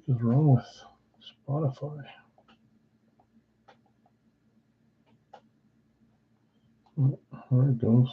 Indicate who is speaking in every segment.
Speaker 1: is wrong with Spotify? Oh, there it goes.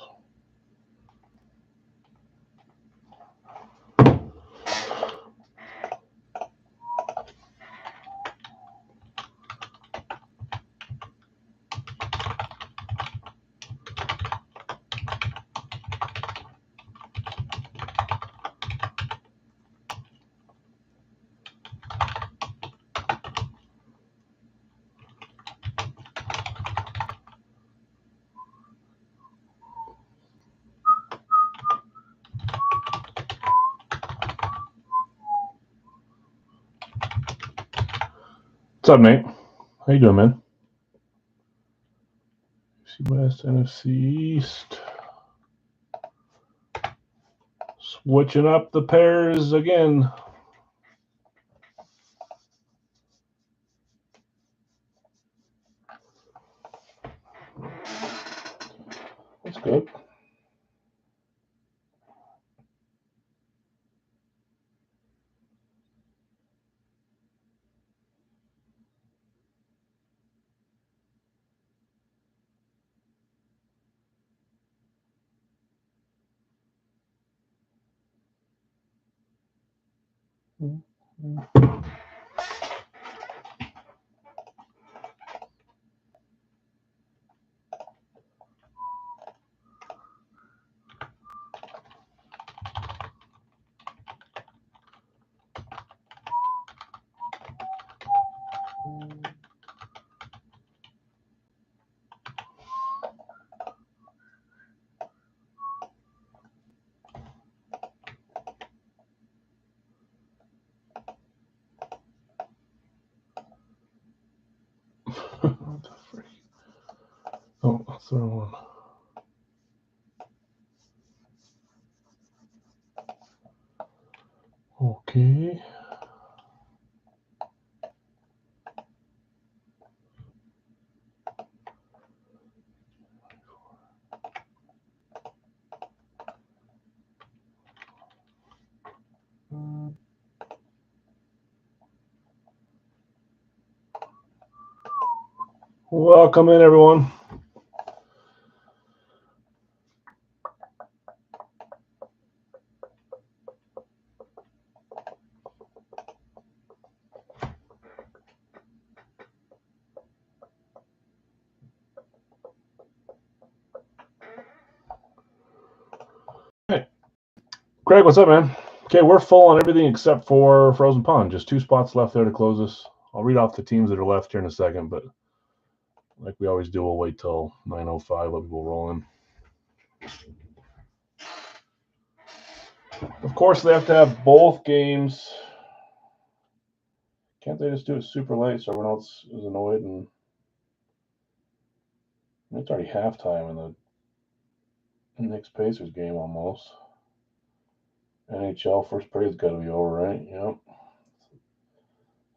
Speaker 1: What's up, Nate? How you doing, man? NFC West, NFC East. Switching up the pairs again. That's good. What the freak? Oh, that's the wrong one. Okay. Welcome in, everyone. Hey, Greg, what's up, man? Okay, we're full on everything except for Frozen Pond. Just 2 spots left there to close us. I'll read off the teams that are left here in a second, but like we always do, we'll wait till 9:05, let people roll in. Of course, they have to have both games. Can't they just do it super late so everyone else is annoyed? And it's already halftime in the Knicks Pacers game almost. NHL first period's got to be over, right? Yep.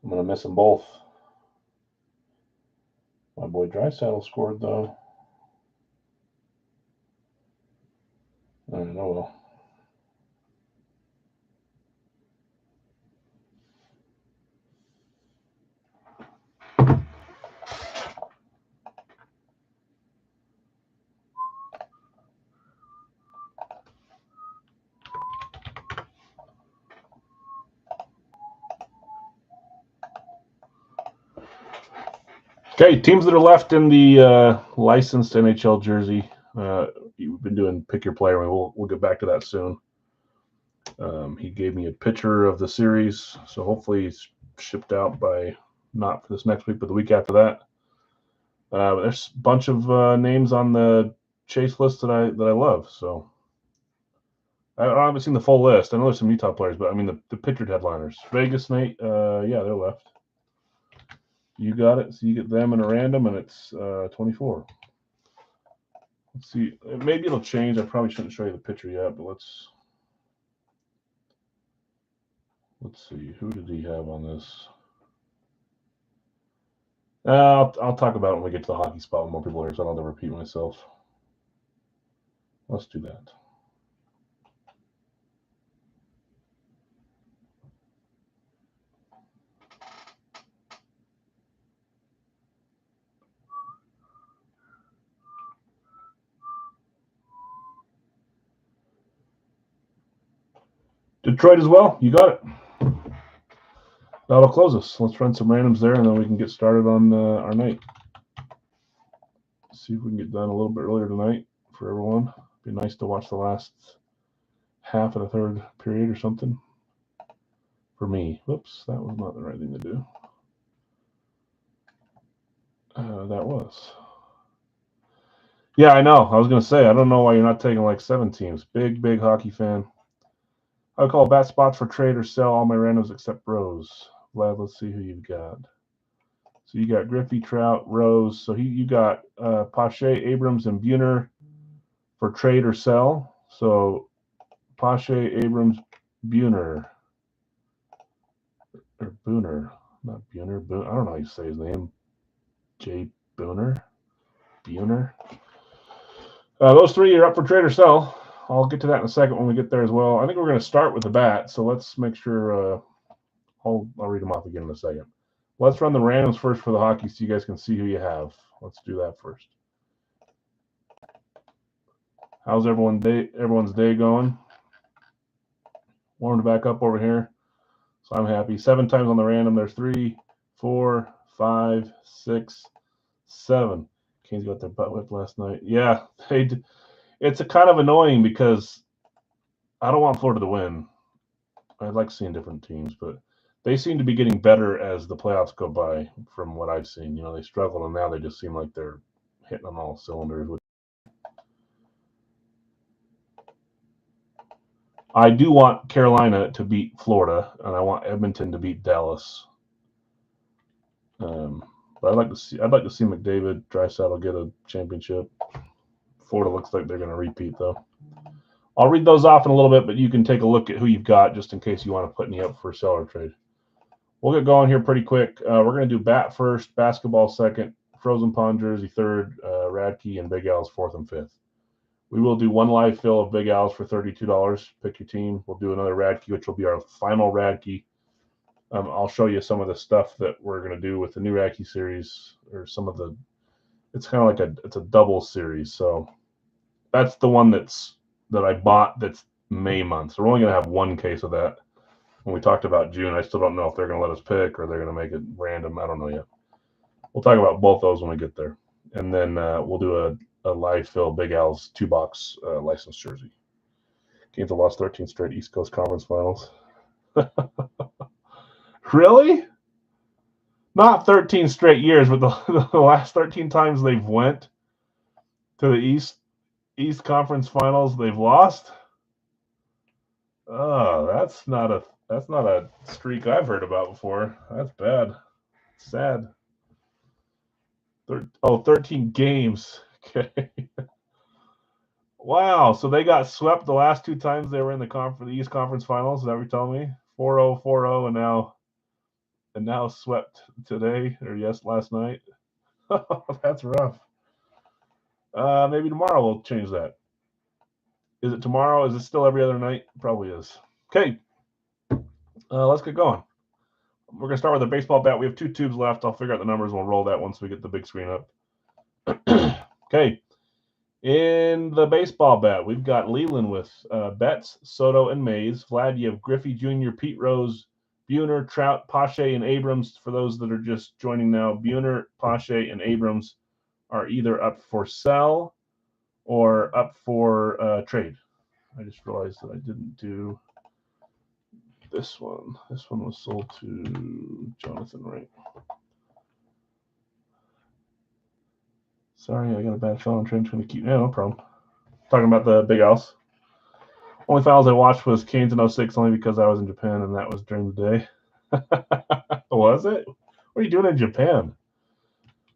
Speaker 1: I'm gonna miss them both. My boy Draisaitl scored though. I don't know. Okay, teams that are left in the licensed NHL jersey. You've been doing pick your player. We'll get back to that soon. He gave me a picture of the series, so hopefully it's shipped out by not for this next week, but the week after that. There's a bunch of names on the chase list that I love. So I haven't seen the full list. I know there's some Utah players, but I mean the pictured headliners. Vegas, Nate. Yeah, they're left. You got it. So you get them in a random, and it's 24. Let's see. Maybe it'll change. I probably shouldn't show you the picture yet, but let's see. Who did he have on this? I'll talk about it when we get to the hockey spot when more people are here, so I don't have to repeat myself. Let's do that. Detroit as well. You got it. That'll close us. Let's run some randoms there, and then we can get started on our night. See if we can get done a little bit earlier tonight for everyone. Be nice to watch the last half of the third period or something. For me. Whoops, that was not the right thing to do. That was. Yeah, I know. I was going to say, I don't know why you're not taking like 7 teams. Big hockey fan. I would call bat spots for trade or sell all my randoms except Rose. Vlad, let's see who you've got. So you got Griffey, Trout, Rose. So you got Pache, Abrams, and Buhner for trade or sell. So Pache, Abrams, Buhner. Or Booner. Not Buhner. I don't know how you say his name. Jay Buhner. Buhner. Those 3 are up for trade or sell. I'll get to that in a second when we get there as well. I think we're going to start with the bat, so let's make sure I'll read them off again in a second. Let's run the randoms first for the hockey so you guys can see who you have. Let's do that first. How's everyone's day going? Warmed back up over here, so I'm happy. 7 times on the random. There's 3, 4, 5, 6, 7. Canes got their butt whipped last night. Yeah, it's a kind of annoying because I don't want Florida to win. I like seeing different teams, but they seem to be getting better as the playoffs go by from what I've seen. You know, they struggled, and now they just seem like they're hitting on all cylinders. I do want Carolina to beat Florida, and I want Edmonton to beat Dallas. But I'd like to see McDavid, Draisaitl get a championship. Florida looks like they're going to repeat, though. I'll read those off in a little bit, but you can take a look at who you've got just in case you want to put any up for sell or trade. We'll get going here pretty quick. We're going to do bat first, basketball second, Frozen Pond jersey third, Radke and Big Al's fourth and fifth. We will do 1 live fill of Big Al's for $32. Pick your team. We'll do another Radke, which will be our final Radke. I'll show you some of the stuff that we're going to do with the new Radke series, or some of the. It's kind of like it's a double series. So that's the one that I bought. That's May month. So we're only going to have 1 case of that. When we talked about June, I still don't know if they're going to let us pick or they're going to make it random. I don't know yet. We'll talk about both those when we get there, and then we'll do a live fill Big Al's 2-box licensed jersey. Canes have lost 13 straight East Coast Conference Finals. Really? Not 13 straight years, but the last 13 times they've went to the East Conference Finals, they've lost. Oh, that's not a streak I've heard about before. That's bad. Sad. 13 games. Okay. Wow. So they got swept the last 2 times they were in the East Conference Finals. Is that what you're telling me? 4-0, 4-0, and now swept today or last night. That's rough. Maybe tomorrow we'll change that. Is it tomorrow? Is it still every other night? Probably is. Okay. Let's get going. We're going to start with a baseball bat. We have 2 tubes left. I'll figure out the numbers. We'll roll that once we get the big screen up. Okay. In the baseball bat, we've got Leland with Betts, Soto, and Mays. Vlad, you have Griffey Jr., Pete Rose, Buhner, Trout, Pache, and Abrams. For those that are just joining now, Buhner, Pache, and Abrams are either up for sell or up for trade. I just realized that I didn't do this one. This one was sold to Jonathan, right? Sorry, I got a bad phone. I'm trying to keep. Yeah, no problem. Talking about the Big Al's. Only finals I watched was Canes in 06 only because I was in Japan, and that was during the day. Was it? What are you doing in Japan?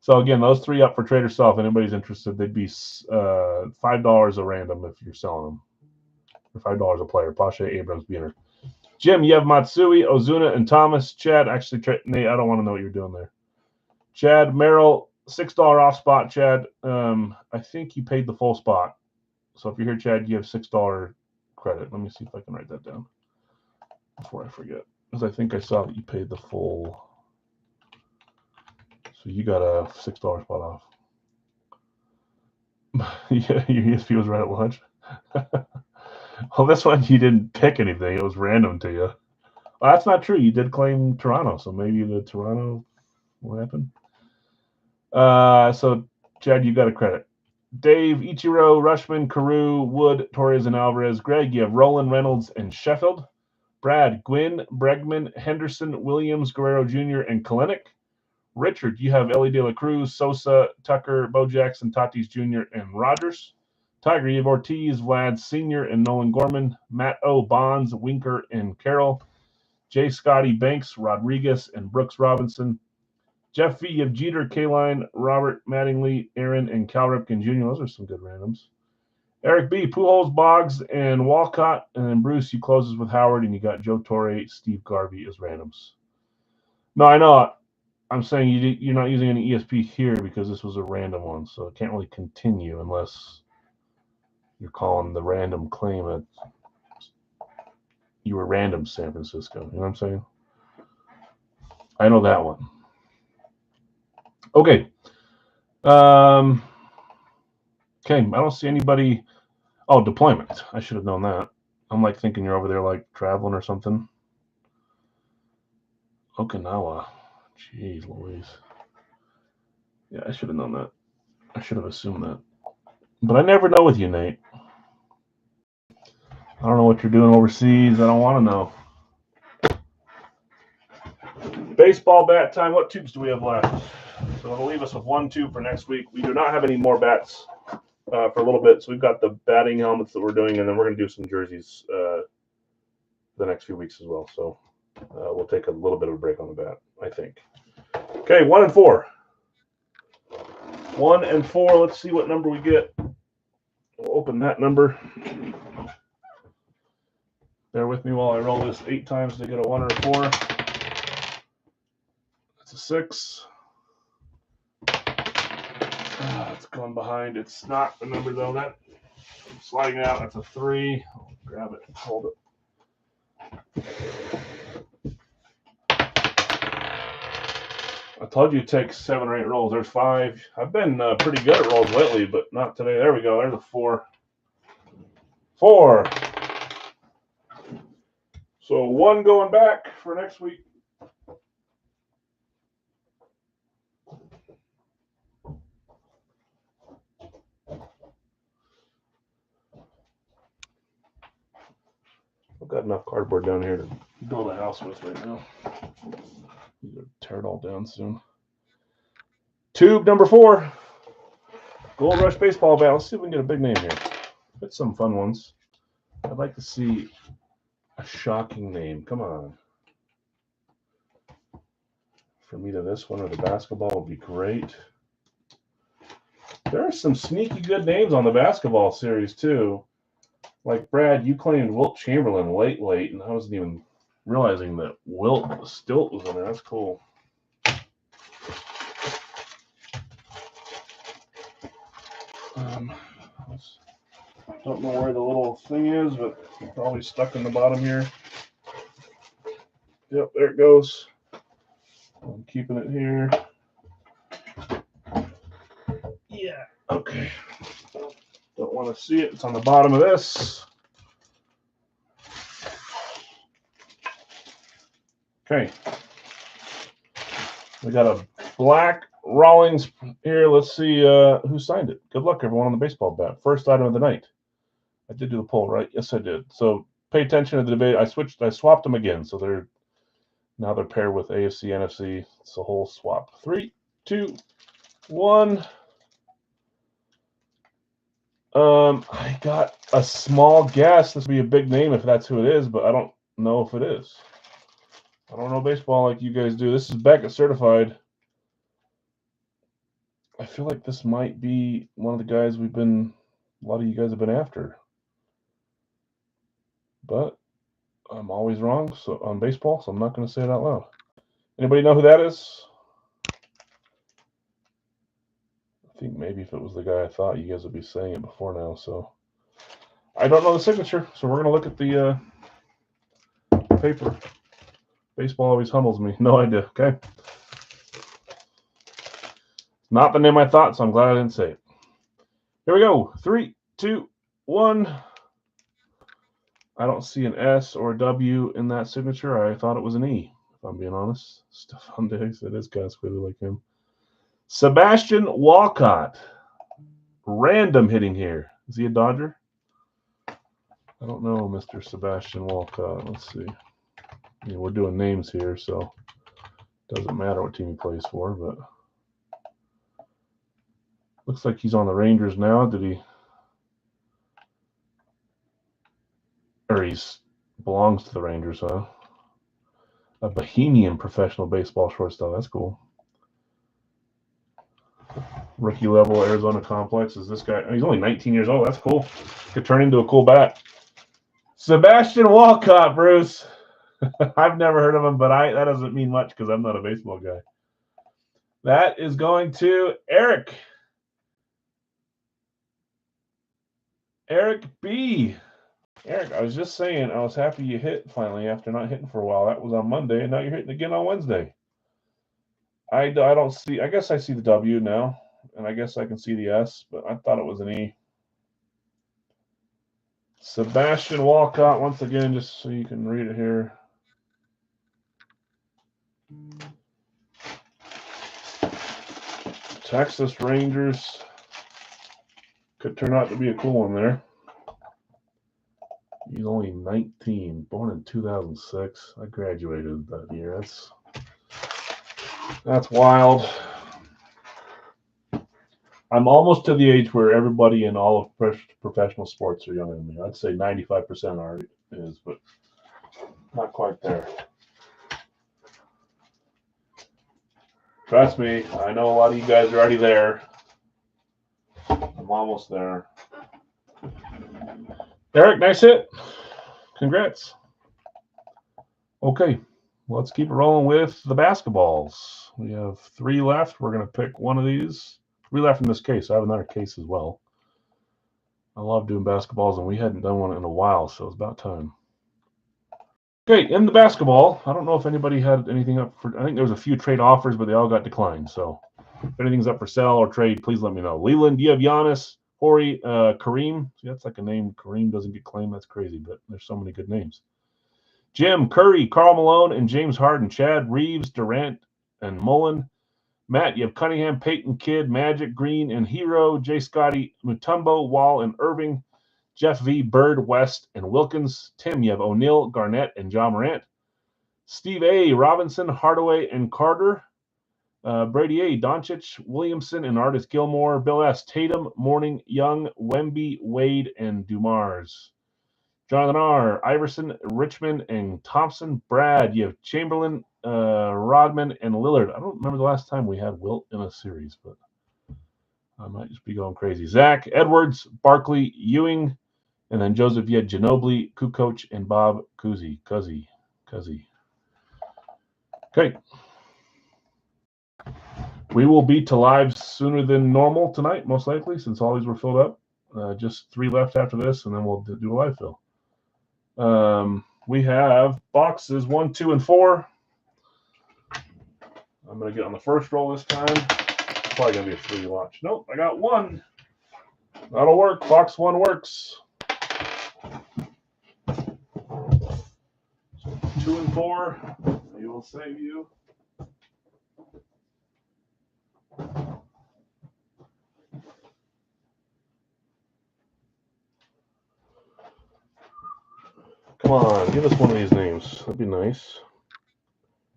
Speaker 1: So again, those 3 up for trade or sell. If anybody's interested, they'd be $5 a random if you're selling them. Or $5 a player. Pache, Abrams, Buhner. Jim, you have Matsui, Ozuna, and Thomas. Chad, actually, Nate, I don't want to know what you're doing there. Chad, Merrill, $6 off spot, Chad. I think you paid the full spot. So if you're here, Chad, you have $6 credit. Let me see if I can write that down before I forget. Because I think I saw that you paid the full. So you got a $6 spot off. Yeah, your ESP was right at lunch. Well, this one you didn't pick anything. It was random to you. Well, that's not true. You did claim Toronto, so maybe the Toronto. What happened? So Chad, you got a credit. Dave, Ichiro, Rushman, Carew, Wood, Torres, and Alvarez. Greg, you have Roland, Reynolds, and Sheffield. Brad, Gwynn, Bregman, Henderson, Williams, Guerrero Jr., and Kalinick. Richard, you have Ellie De La Cruz, Sosa, Tucker, Bo Jackson, Tatis Jr., and Rogers. Tiger, you have Ortiz, Vlad Sr., and Nolan Gorman. Matt O, Bonds, Winker, and Carroll. J. Scotty, Banks, Rodriguez, and Brooks Robinson. Jeff V, you have Jeter, Kaline, Robert Mattingly, Aaron, and Cal Ripken Jr. Those are some good randoms. Eric B, Pujols, Boggs, and Walcott. And then Bruce, you closes with Howard, and you got Joe Torre, Steve Garvey as randoms. No, I know. I'm saying you're not using any ESP here because this was a random one, so it can't really continue unless you're calling the random claim that you were random San Francisco. You know what I'm saying? I know that one. Okay. Okay, I don't see anybody. Oh, deployment. I should have known that. I'm like thinking you're over there like traveling or something. Okinawa. Jeez Louise. Yeah, I should have known that. I should have assumed that. But I never know with you, Nate. I don't know what you're doing overseas. I don't want to know. Baseball bat time. What tubes do we have left? So it'll leave us with 1 tube for next week. We do not have any more bats for a little bit. So we've got the batting helmets that we're doing, and then we're going to do some jerseys the next few weeks as well. So we'll take a little bit of a break on the bat, I think. Okay, 1 and 4. 1 and 4. Let's see what number we get. We'll open that number. Bear with me while I roll this 8 times to get a 1 or a 4. That's a 6. It's going behind. It's not the number though. That I'm sliding it out. That's a 3. I'll grab it. Hold it. I told you to take 7 or 8 rolls. There's 5. I've been pretty good at rolls lately, but not today. There we go. There's a 4. 4. So 1 going back for next week. I've got enough cardboard down here to build a house with right now. I'm going to tear it all down soon. Tube number 4. Gold Rush baseball bat. Let's see if we can get a big name here. Get some fun ones. I'd like to see a shocking name. Come on. From either this one or the basketball would be great. There are some sneaky good names on the basketball series, too. Like, Brad, you claimed Wilt Chamberlain late, and I wasn't even realizing that Wilt Stilt was in there. That's cool. Don't know where the little thing is, but it's probably stuck in the bottom here. Yep, there it goes. I'm keeping it here. Yeah, okay. Don't want to see it. It's on the bottom of this. Okay. We got a black Rawlings here. Let's see who signed it. Good luck, everyone, on the baseball bat. First item of the night. I did do the poll, right? Yes, I did. So pay attention to the debate. I swapped them again. So they're paired with AFC, NFC. It's a whole swap. 3, 2, 1. I got a small guess. This would be a big name if that's who it is, but I don't know if it is. I don't know baseball like you guys do. This is Beckett certified. I feel like this might be one of the guys a lot of you guys have been after. But I'm always wrong on baseball, so I'm not going to say it out loud. Anybody know who that is? I think maybe if it was the guy I thought, you guys would be saying it before now. So I don't know the signature, so we're going to look at the paper. Baseball always humbles me. No idea. Okay. Not the name I thought, so I'm glad I didn't say it. Here we go. 3, 2, 1. I don't see an S or a W in that signature. I thought it was an E, if I'm being honest. Stephon Diggs, it is kind of squiggly like him. Sebastian Walcott. Random hitting here. Is he a Dodger? I don't know, Mr. Sebastian Walcott. Let's see. We're doing names here, so it doesn't matter what team he plays for, but looks like he's on the Rangers now. He belongs to the Rangers, huh? A Bohemian professional baseball shortstop. That's cool. Rookie level Arizona Complex is this guy. He's only 19 years old. That's cool. Could turn into a cool bat. Sebastian Walcott, Bruce. I've never heard of him, but that doesn't mean much because I'm not a baseball guy. That is going to Eric. Eric B. Eric, I was just saying I was happy you hit finally after not hitting for a while. That was on Monday, and now you're hitting again on Wednesday. I don't see. I guess I see the W now, and I guess I can see the S, but I thought it was an E. Sebastian Walcott, once again, just so you can read it here. Texas Rangers. Could turn out to be a cool one there. He's only 19, born in 2006. I graduated that year. That's wild. I'm almost to the age where everybody in all of professional sports are younger than me. I'd say 95% is, but not quite there. Trust me, I know a lot of you guys are already there. I'm almost there. Eric, nice hit. Congrats. Okay, let's keep it rolling with the basketballs. We have 3 left. We're going to pick one of these. 3 left in this case. I have another case as well. I love doing basketballs, and we hadn't done one in a while, so it's about time. Okay, in the basketball, I don't know if anybody had anything up for. I think there was a few trade offers, but they all got declined. So if anything's up for sale or trade, please let me know. Leland, you have Giannis, Horry, Kareem. See, that's like a name. Kareem doesn't get claimed. That's crazy, but there's so many good names. Jim, Curry, Karl Malone, and James Harden. Chad, Reeves, Durant, and Mullen. Matt, you have Cunningham, Peyton, Kidd, Magic, Green, and Hero. J. Scotty, Mutombo, Wall, and Irving. Jeff V, Bird, West, and Wilkins. Tim, you have O'Neal, Garnett, and John Morant. Steve A, Robinson, Hardaway, and Carter. Brady A, Doncic, Williamson, and Artis Gilmore. Bill S, Tatum, Mourning, Young, Wemby, Wade, and Dumars. Jonathan R, Iverson, Richmond, and Thompson. Brad, you have Chamberlain, Rodman, and Lillard. I don't remember the last time we had Wilt in a series, but I might just be going crazy. Zach, Edwards, Barkley, Ewing, and then Joseph, you had Ginobili, Kukoc, and Bob Cousy. Okay. We will be to live sooner than normal tonight, most likely, since all these were filled up. Just 3 left after this, and then we'll do a live fill. We have boxes 1, 2, and 4. I'm going to get on the first roll this time. It's probably going to be a 3 launch. Nope, I got 1. That'll work. Box 1 works. So 2 and 4. We will save you. Come on, give us one of these names. That'd be nice.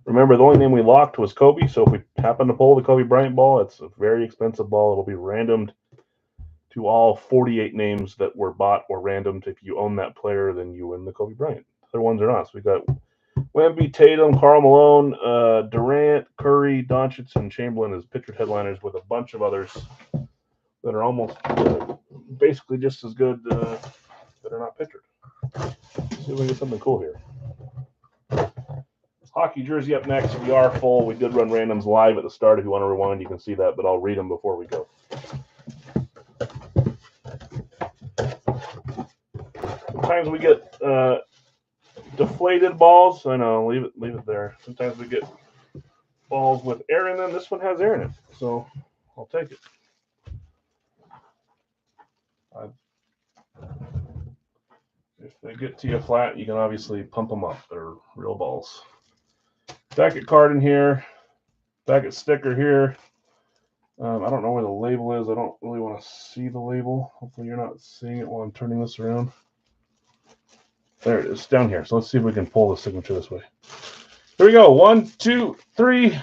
Speaker 1: Remember, the only name we locked was Kobe, so if we happen to pull the Kobe Bryant ball, it's a very expensive ball. It'll be randomed to all 48 names that were bought or randomed. If you own that player, then you win the Kobe Bryant. Other ones are not. So we got Wemby, Tatum, Karl Malone, Durant, Curry, Doncic, and Chamberlain as pictured headliners with a bunch of others that are almost basically just as good that are not pictured. Let's see if we get something cool here. Hockey jersey up next. We are full. We did run randoms live at the start. If you want to rewind, you can see that, but I'll read them before we go. Sometimes we get deflated balls. I know, leave it there. Sometimes we get balls with air in them. This one has air in it, so I'll take it. If they get to you flat, you can obviously pump them up. They're real balls. Beckett card in here. Beckett sticker here. I don't know where the label is. I don't really want to see the label. Hopefully you're not seeing it while I'm turning this around. There it is, down here. So let's see if we can pull the signature this way. Here we go. 1, 2, 3. Take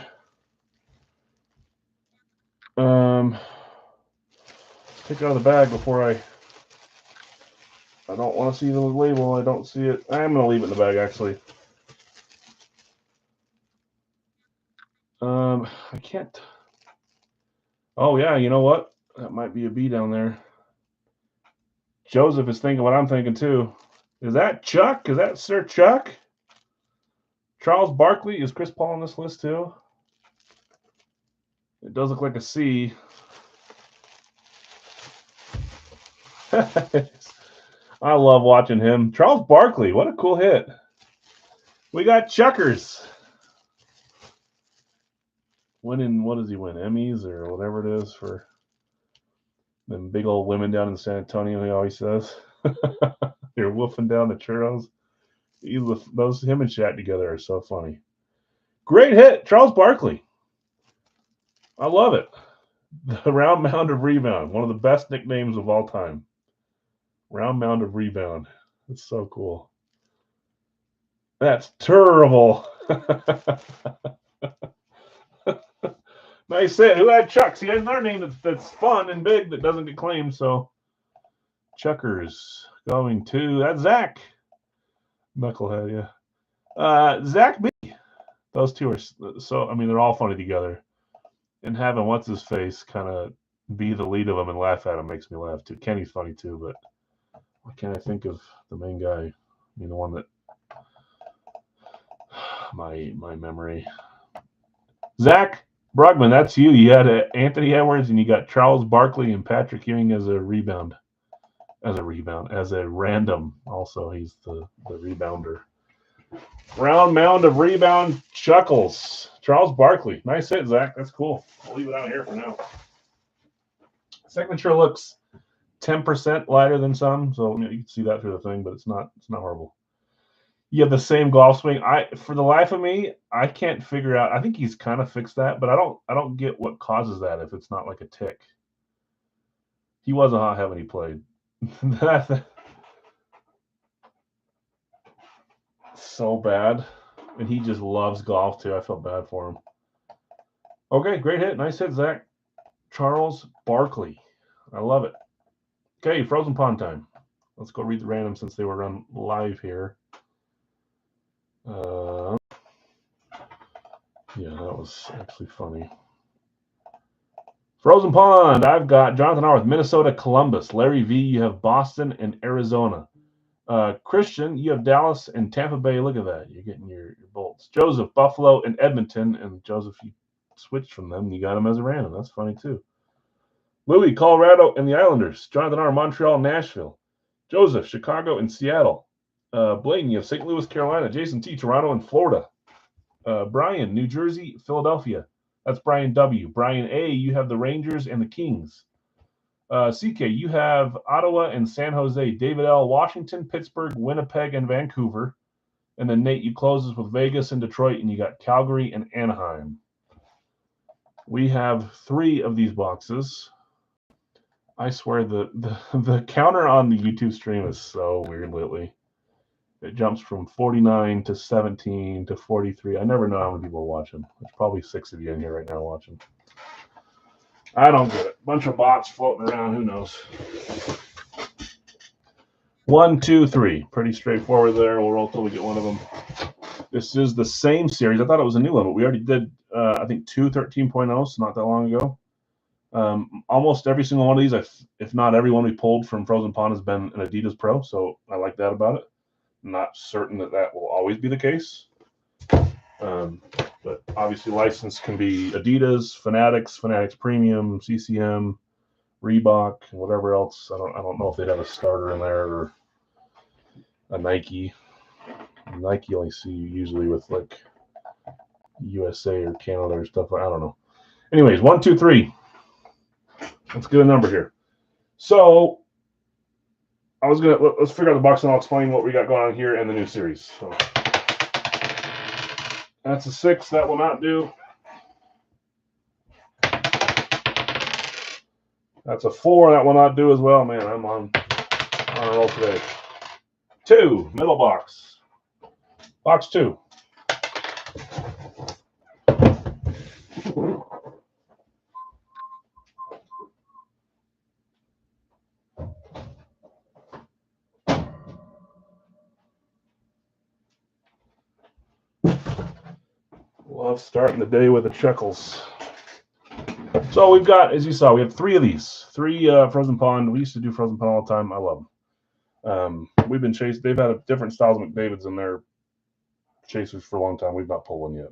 Speaker 1: it out of the bag before I don't want to see the label. I don't see it. I'm going to leave it in the bag, actually. I can't. Oh, yeah, you know what? That might be a B down there. Joseph is thinking what I'm thinking, too. Is that Chuck? Is that Sir Chuck? Charles Barkley. Is Chris Paul on this list, too? It does look like a C. I love watching him. Charles Barkley, what a cool hit. We got Chuckers. Winning, what does he win? Emmys or whatever it is for them big old women down in San Antonio, he always says. They're wolfing down the churros. Him and Shaq together are so funny. Great hit, Charles Barkley. I love it. The Round Mound of Rebound, one of the best nicknames of all time. Round Mound of Rebound. It's so cool. That's terrible. Nice hit. Who had Chucks? He has another name that's fun and big that doesn't get claimed. So Chuckers going to, that's Zach. Knucklehead, yeah. Zach B. Those two are so, I mean, they're all funny together. And having what's his face kind of be the lead of them and laugh at him makes me laugh too. Kenny's funny too, but why can't I think of the main guy? I mean, the one that my memory. Zach Brugman, that's you. You had Anthony Edwards and you got Charles Barkley and Patrick Ewing as a rebound. As a random. Also, he's the rebounder. Round Mound of Rebound Chuckles. Charles Barkley. Nice hit, Zach. That's cool. I'll leave it out here for now. Signature looks 10% lighter than some, so you can see that through the thing, but it's not horrible. You have the same golf swing. For the life of me, I can't figure out. I think he's kind of fixed that, but I don't get what causes that if it's not like a tick. He wasn't hot when he played. So bad. And he just loves golf too. I felt bad for him. Okay, great hit. Nice hit, Zach. Charles Barkley. I love it. Okay, Frozen Pond time. Let's go read the random since they were run live here. Yeah, that was actually funny. Frozen Pond. I've got Jonathan R. with Minnesota, Columbus. Larry V, you have Boston and Arizona. Christian, you have Dallas and Tampa Bay. Look at that. You're getting your bolts. Joseph, Buffalo and Edmonton. And Joseph, you switched from them. You got him as a random. That's funny, too. Louis, Colorado and the Islanders. Jonathan R., Montreal, Nashville. Joseph, Chicago and Seattle. Blaine, you have St. Louis, Carolina. Jason T., Toronto and Florida. Brian, New Jersey, Philadelphia. That's Brian W. Brian A., you have the Rangers and the Kings. CK, you have Ottawa and San Jose. David L., Washington, Pittsburgh, Winnipeg, and Vancouver. And then Nate, you closes with Vegas and Detroit, and you got Calgary and Anaheim. We have 3 of these boxes. I swear the counter on the YouTube stream is so weird lately. It jumps from 49 to 17 to 43. I never know how many people are watching. There's probably 6 of you in here right now watching. I don't get it. Bunch of bots floating around. Who knows? 1, 2, 3. Pretty straightforward there. We'll roll till we get one of them. This is the same series. I thought it was a new one, but we already did, I think, 2 13.0s not that long ago. Almost every single one of these, if not every one we pulled from Frozen Pond, has been an Adidas Pro, so I like that about it. Not certain that will always be the case. But obviously license can be Adidas, Fanatics Premium, CCM, Reebok, and whatever else. I don't know if they'd have a starter in there or a Nike. Nike only see you usually with like USA or Canada or stuff. I don't know. Anyways, 1, 2, 3. Let's get a number here. So let's figure out the box and I'll explain what we got going on here and the new series. So that's a 6. That will not do. That's a 4. That will not do as well. Man, I'm on a roll today. 2, middle box. Box 2. Love starting the day with the chuckles. So we've got, as you saw, we have 3 of these. 3 Frozen Pond. We used to do Frozen Pond all the time. I love them. We've been chased. They've had different styles of McDavid's in their chasers for a long time. We've not pulled one yet.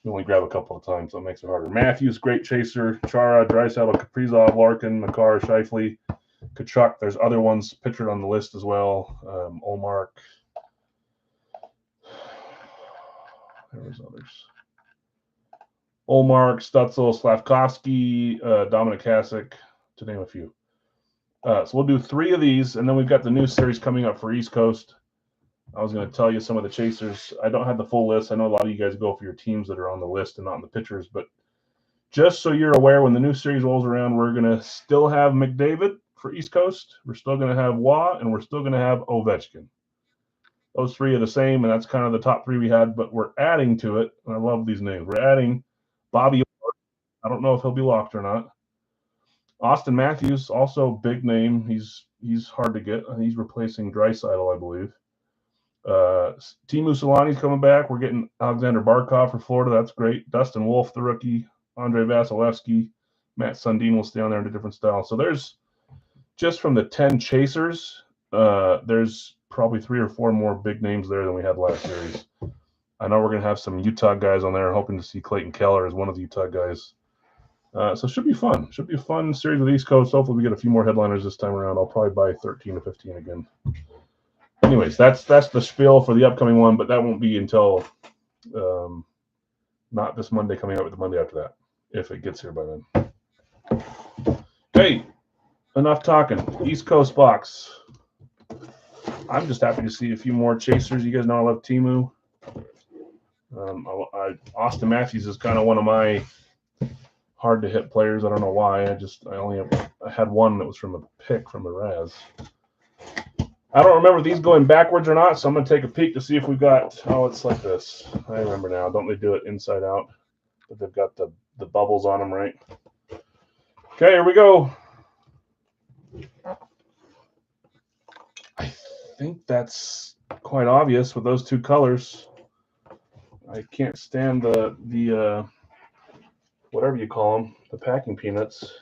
Speaker 1: We only grab a couple of times, so it makes it harder. Matthews, great chaser. Chara, Draisaitl, Kaprizov, Larkin, Makar, Scheifele, Tkachuk. There's other ones pictured on the list as well. Olmark. There was others. Olmark, Stutzel, Slavkovsky, Dominic Hasek, to name a few. So we'll do 3 of these, and then we've got the new series coming up for East Coast. I was going to tell you some of the chasers. I don't have the full list. I know a lot of you guys go for your teams that are on the list and not in the pictures, but just so you're aware, when the new series rolls around, we're going to still have McDavid for East Coast. We're still going to have Waugh, and we're still going to have Ovechkin. Those 3 are the same, and that's kind of the top 3 we had, but we're adding to it, and I love these names. We're adding Bobby Orr. I don't know if he'll be locked or not. Austin Matthews, also big name. He's hard to get. He's replacing Draisaitl, I believe. Teemu Solani's coming back. We're getting Alexander Barkov for Florida. That's great. Dustin Wolf, the rookie. Andre Vasilevsky. Matt Sundin will stay on there in a different style. So there's, just from the 10 chasers, there's probably 3 or 4 more big names there than we had last series. I know we're going to have some Utah guys on there, hoping to see Clayton Keller as one of the Utah guys. So it should be fun. Should be a fun series with East Coast. Hopefully we get a few more headliners this time around. I'll probably buy 13 to 15 again. Anyways, that's the spiel for the upcoming one, but that won't be until not this Monday coming up, but the Monday after that, if it gets here by then. Okay, enough talking. East Coast box. I'm just happy to see a few more chasers. You guys know I love Teemu. Austin Matthews is kind of one of my hard to hit players. I don't know why. I had one that was from a pick from the Raz. I don't remember these going backwards or not, so I'm going to take a peek to see if we've got, it's like this. I remember now. Don't they do it inside out? But they've got the bubbles on them, right? Okay, here we go. I think that's quite obvious with those 2 colors. I can't stand the whatever you call them, the packing peanuts.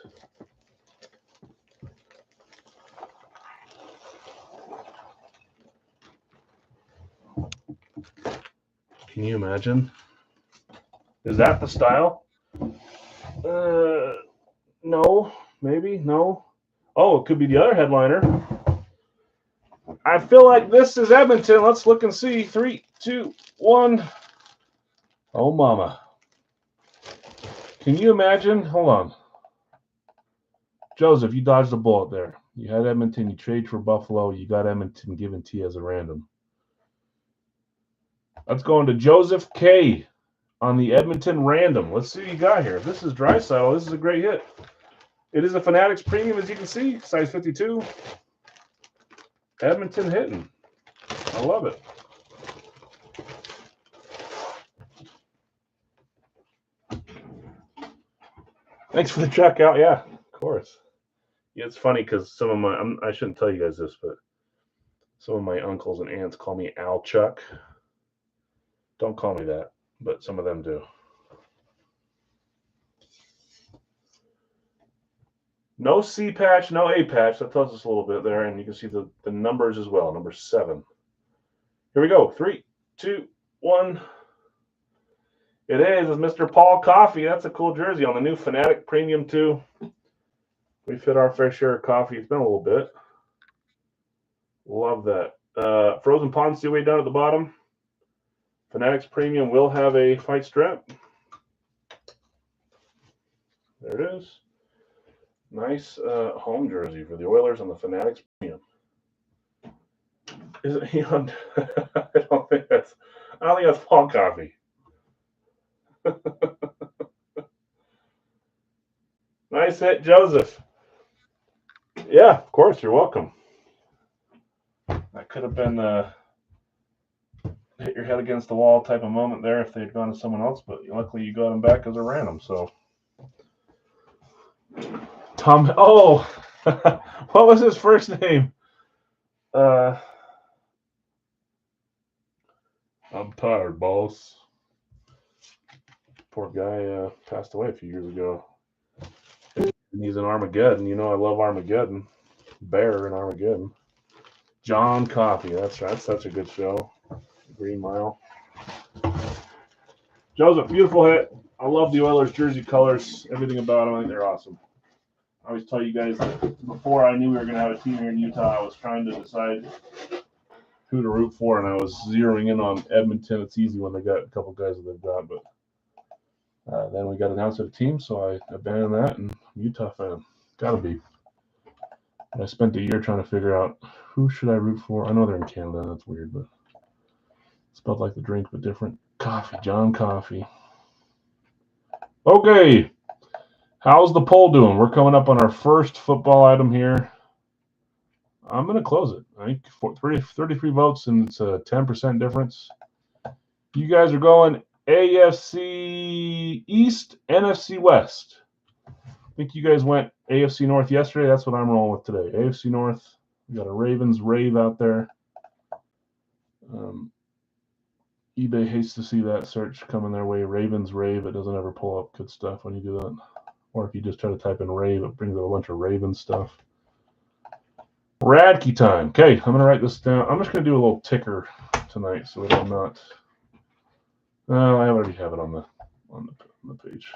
Speaker 1: Can you imagine? Is that the style? No, maybe, no. Oh, it could be the other headliner. I feel like this is Edmonton. Let's look and see. 3, 2, 1. Oh, mama. Can you imagine? Hold on. Joseph, you dodged a bullet there. You had Edmonton. You trade for Buffalo. You got Edmonton given to you as a random. Let's go into Joseph K. on the Edmonton random. Let's see what you got here. This is Draisaitl. This is a great hit. It is a Fanatics Premium, as you can see, size 52. Edmonton hitting. I love it. Thanks for the checkout. Yeah, of course. Yeah, it's funny because some of my, I shouldn't tell you guys this, but some of my uncles and aunts call me Al Chuck. Don't call me that, but some of them do. No C patch, no A patch. That tells us a little bit there, and you can see the numbers as well. Number 7. Here we go. 3, 2, 1. It is. It's Mr. Paul Coffey. That's a cool jersey on the new Fanatic Premium 2. We fit our fair share of coffee. It's been a little bit. Love that. Frozen Pond Steel way down at the bottom. Fanatics Premium will have a fight strap. There it is. Nice home jersey for the Oilers on the Fanatics Premium. Is he on? I don't think that's Paul Coffey. Nice hit, Joseph. Yeah, of course, you're welcome. That could have been hit your head against the wall type of moment there if they'd gone to someone else, but luckily you got him back as a random. So, Tom. Oh, what was his first name? I'm tired, boss. Poor guy passed away a few years ago. And he's in Armageddon. You know, I love Armageddon. Bear in Armageddon. John Coffey. That's right. That's such a good show. Green Mile. Joseph, beautiful hit. I love the Oilers jersey colors. Everything about them. I think they're awesome. I always tell you guys that before I knew we were going to have a team here in Utah, I was trying to decide who to root for, and I was zeroing in on Edmonton. It's easy when they got a couple guys that they've got, but then we got announced at a team, so I abandoned that, and I'm a Utah fan. Gotta be. And I spent a year trying to figure out who should I root for. I know they're in Canada. That's weird, but it's spelled like the drink, but different. Coffee, John Coffey. Okay. How's the poll doing? We're coming up on our first football item here. I'm going to close it. I think 33 votes, and it's a 10% difference. You guys are going AFC East, NFC West. I think you guys went AFC North yesterday. That's what I'm rolling with today. AFC North. We got a Ravens rave out there. eBay hates to see that search coming their way. Ravens rave. It doesn't ever pull up good stuff when you do that. Or if you just try to type in rave, it brings up a bunch of Ravens stuff. Radke time. Okay, I'm going to write this down. I'm just going to do a little ticker tonight so that I'm not. I already have it on the page.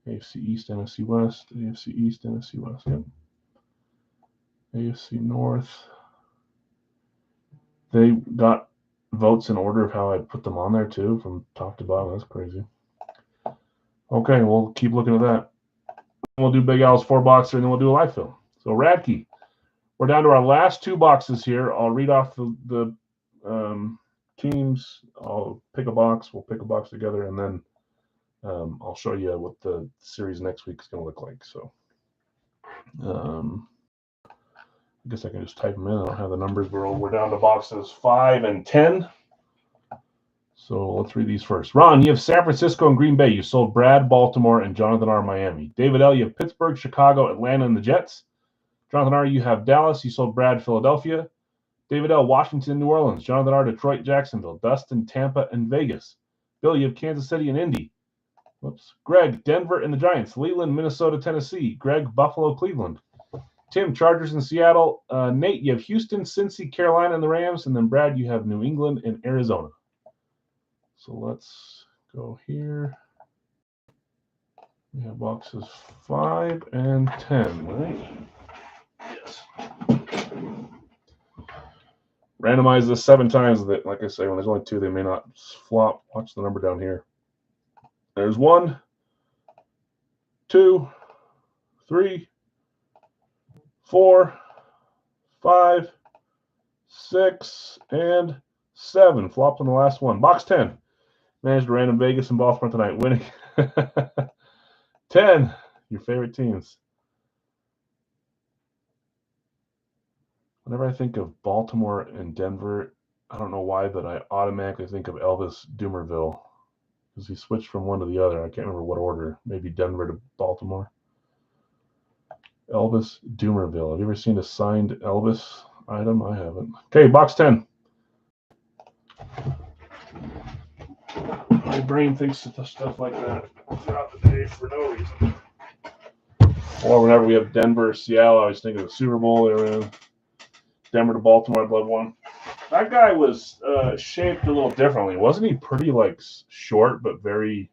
Speaker 1: AFC East, NFC West. AFC East, NFC West. Yep. AFC North. They got votes in order of how I put them on there too, from top to bottom. That's crazy. Okay, we'll keep looking at that. We'll do Big Al's 4-boxer, and then we'll do a live film. So Radke, we're down to our last 2 boxes here. I'll read off the teams. I'll pick a box. We'll pick a box together, and then I'll show you what the series next week is going to look like. So I guess I can just type them in. I don't have the numbers. We're down to boxes 5 and 10. So let's read these first. Ron, you have San Francisco and Green Bay. You sold Brad, Baltimore, and Jonathan R. Miami. David L., you have Pittsburgh, Chicago, Atlanta, and the Jets. Jonathan R., you have Dallas. You sold Brad, Philadelphia. David L., Washington, New Orleans. Jonathan R., Detroit, Jacksonville. Dustin, Tampa, and Vegas. Bill, you have Kansas City and Indy. Whoops. Greg, Denver, and the Giants. Leland, Minnesota, Tennessee. Greg, Buffalo, Cleveland. Tim, Chargers in Seattle. Nate, you have Houston, Cincy, Carolina, and the Rams. And then Brad, you have New England and Arizona. So let's go here. We have boxes 5 and 10, right? Yes. Randomize this 7 times. That, like I say, when there's only 2, they may not flop. Watch the number down here. There's 1, 2, 3, 4, 5, 6, and 7. Flopped on the last one. Box 10. Managed to random Vegas and Baltimore tonight, winning 10. Your favorite teams. Whenever I think of Baltimore and Denver, I don't know why, but I automatically think of Elvis Dumervil because he switched from one to the other. I can't remember what order. Maybe Denver to Baltimore. Elvis Dumervil. Have you ever seen a signed Elvis item? I haven't. Okay, box 10. My brain thinks of stuff like that throughout the day for no reason. Or whenever we have Denver, Seattle, I always think of the Super Bowl. They were in Denver to Baltimore. I'd love one. That guy was shaped a little differently. Wasn't he pretty, like, short but very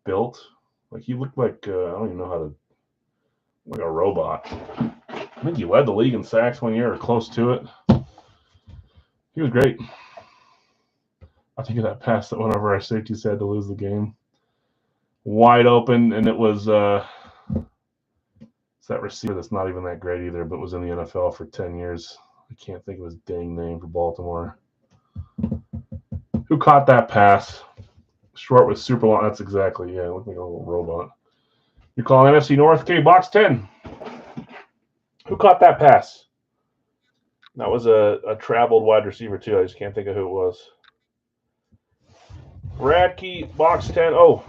Speaker 1: built? Like, he looked like, I don't even know how to, like a robot. I think he led the league in sacks one year or close to it. He was great. I think of that pass that went over our safeties had to lose the game. Wide open, and it was it's that receiver that's not even that great either, but was in the NFL for 10 years. I can't think of his dang name for Baltimore. Who caught that pass? Short with super long. That's exactly, yeah. Look like a little robot. You're calling NFC North. Okay, box 10. Who caught that pass? That was a traveled wide receiver, too. I just can't think of who it was. Radke, box 10. Oh,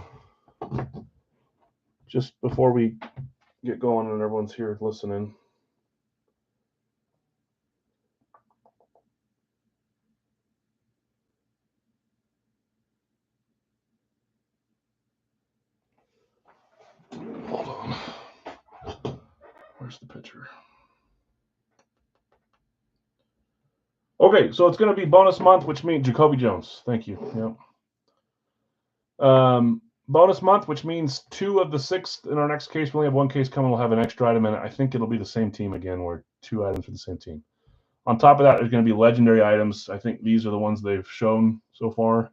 Speaker 1: just before we get going and everyone's here listening. Hold on. Where's the picture? Okay, so it's going to be bonus month, which means Jacoby Jones. Thank you. Yep. Bonus month, which means 2 of the 6 in our next case. We only have 1 case coming. We'll have an extra item, and I think it'll be the same team again, where 2 items for the same team. On top of that, there's going to be legendary items. I think these are the ones they've shown so far.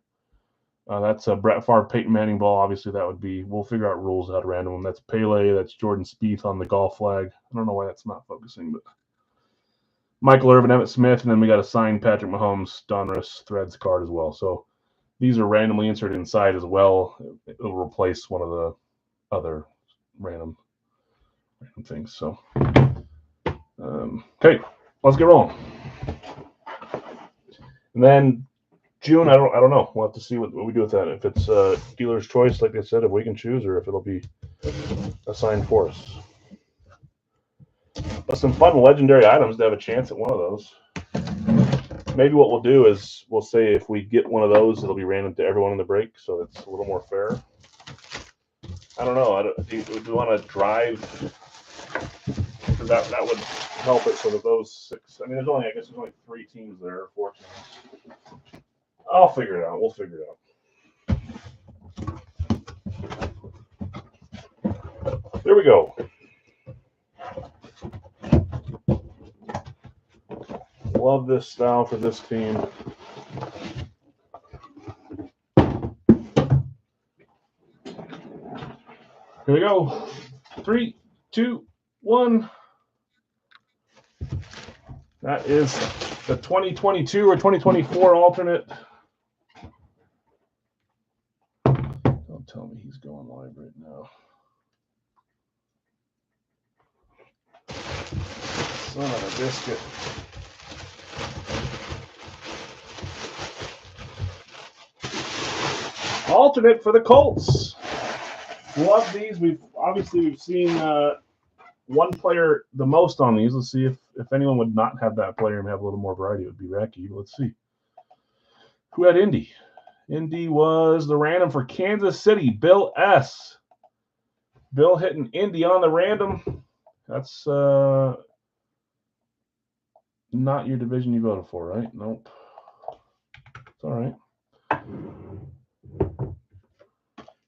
Speaker 1: That's a Brett Favre, Peyton Manning ball. Obviously, that would be. We'll figure out rules how to random them. That's Pele. That's Jordan Spieth on the golf flag. I don't know why that's not focusing, but Michael Irvin, Emmitt Smith, and then we got a signed Patrick Mahomes Donruss Threads card as well. So these are randomly inserted inside as well. It'll replace one of the other random things. So, okay, let's get rolling. And then June, I don't know. We'll have to see what we do with that. If it's dealer's choice, like I said, if we can choose, or if it'll be assigned for us. But some fun legendary items to have a chance at one of those. Maybe what we'll do is we'll say if we get one of those, it'll be random to everyone in the break, so it's a little more fair. I don't know. Do we want to drive? Because that would help it so that those 6. I mean, there's only 3 teams there, 4 teams. I'll figure it out. We'll figure it out. There we go. Love this style for this team. Here we go. 3, 2, 1. That is the 2022 or 2024 alternate. Don't tell me he's going live right now. Son of a biscuit. Alternate for the Colts. Love these. We've seen one player the most on these. Let's see if anyone would not have that player and have a little more variety. It would be Radke. Let's see. Who had Indy? Indy was the random for Kansas City. Bill S. Bill hitting Indy on the random. That's not your division you voted for, right? Nope. It's all right.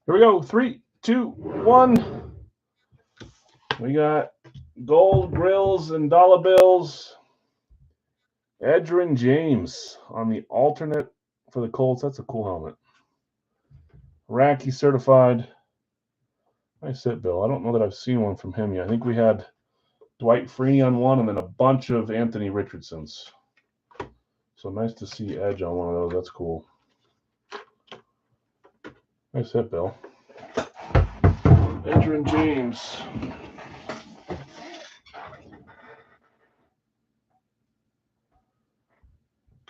Speaker 1: Here we go. 3, 2, 1. We got gold grills and dollar bills. Edgerrin James on the alternate for the Colts. That's a cool helmet. Radke certified. Nice hit, Bill. I don't know that I've seen one from him yet. I think we had Dwight Freeney on one and then a bunch of Anthony Richardsons. So nice to see Edge on one of those. That's cool. Nice hit, Bill. Edgerrin James.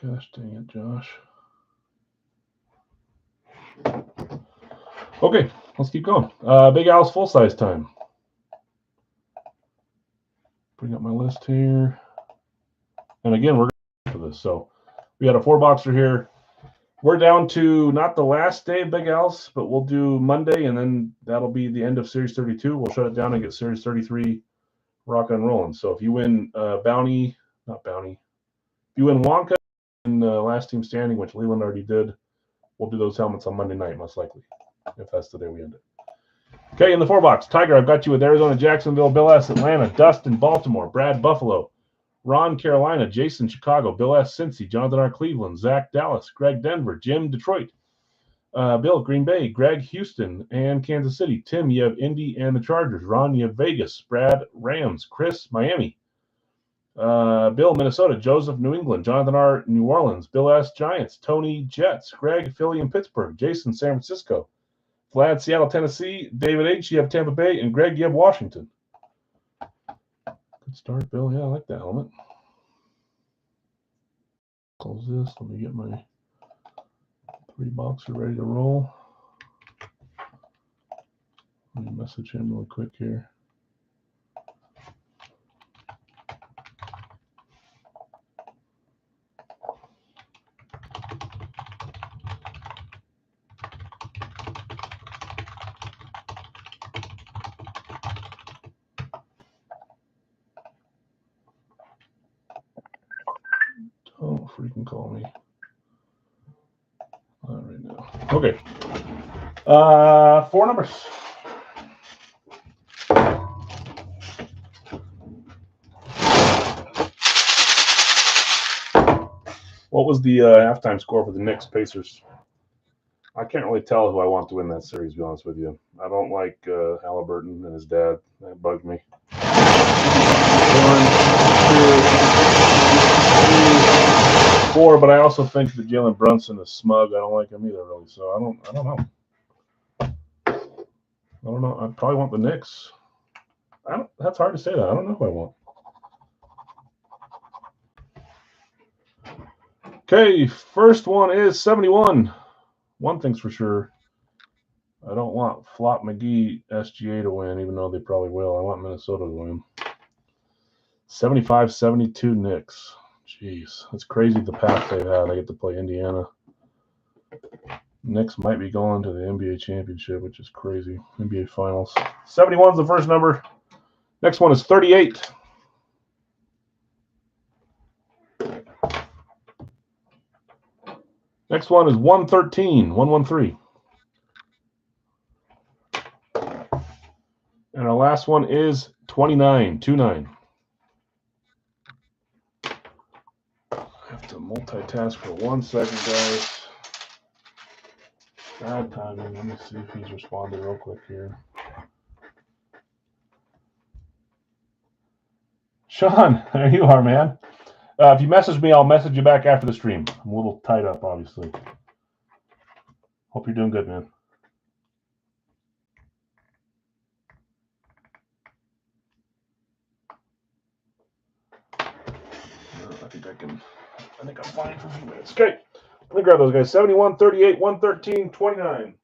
Speaker 1: Gosh dang it, Josh. Okay, let's keep going. Big Al's full size time. Bring up my list here. And again, we're going for this. So we had a 4-boxer here. We're down to not the last day of Big Al's, but we'll do Monday, and then that'll be the end of Series 32. We'll shut it down and get Series 33 rock and rolling. So if you win if you win Wonka and last team standing, which Leland already did, we'll do those helmets on Monday night, most likely, if that's the day we end it. Okay, in the 4-box, Tiger, I've got you with Arizona, Jacksonville, Bill S., Atlanta, Dustin, Baltimore, Brad, Buffalo, Ron, Carolina, Jason, Chicago, Bill S., Cincy, Jonathan R., Cleveland, Zach, Dallas, Greg, Denver, Jim, Detroit, Bill, Green Bay, Greg, Houston, and Kansas City. Tim, you have Indy and the Chargers. Ron, you have Vegas. Brad, Rams. Chris, Miami. Bill, Minnesota. Joseph, New England. Jonathan R., New Orleans. Bill S., Giants. Tony, Jets. Greg, Philly and Pittsburgh. Jason, San Francisco. Vlad, Seattle, Tennessee. David H., you have Tampa Bay. And Greg, you have Washington. Good start, Bill. Yeah, I like that helmet. Close this. Let me get my 3-boxer ready to roll. Let me message him really quick here. Don't freaking call me. Not right now. Okay. 4 numbers. What was the halftime score for the Knicks Pacers? I can't really tell who I want to win that series, to be honest with you. I don't like Halliburton and his dad. That bugged me. 1, 2, 3, 4, but I also think that Jalen Brunson is smug. I don't like him either, really. So I don't know. I don't know. I probably want the Knicks. That's hard to say that. I don't know who I want. Okay, first one is 71. One thing's for sure. I don't want Flop McGee SGA to win, even though they probably will. I want Minnesota to win. 75-72 Knicks. Jeez, that's crazy the path they've had. I get to play Indiana. Knicks might be going to the NBA championship, which is crazy. NBA finals. 71 is the first number. Next one is 38. Next one is 113. 113. And our last one is 29. 29. I have to multitask for 1 second, guys. Bad timing. Let me see if he's responded real quick here. Sean, there you are, man. If you message me, I'll message you back after the stream. I'm a little tied up, obviously. Hope you're doing good, man. I think I'm fine for a few minutes. Okay. Let me grab those guys. 71, 38, 113, 29.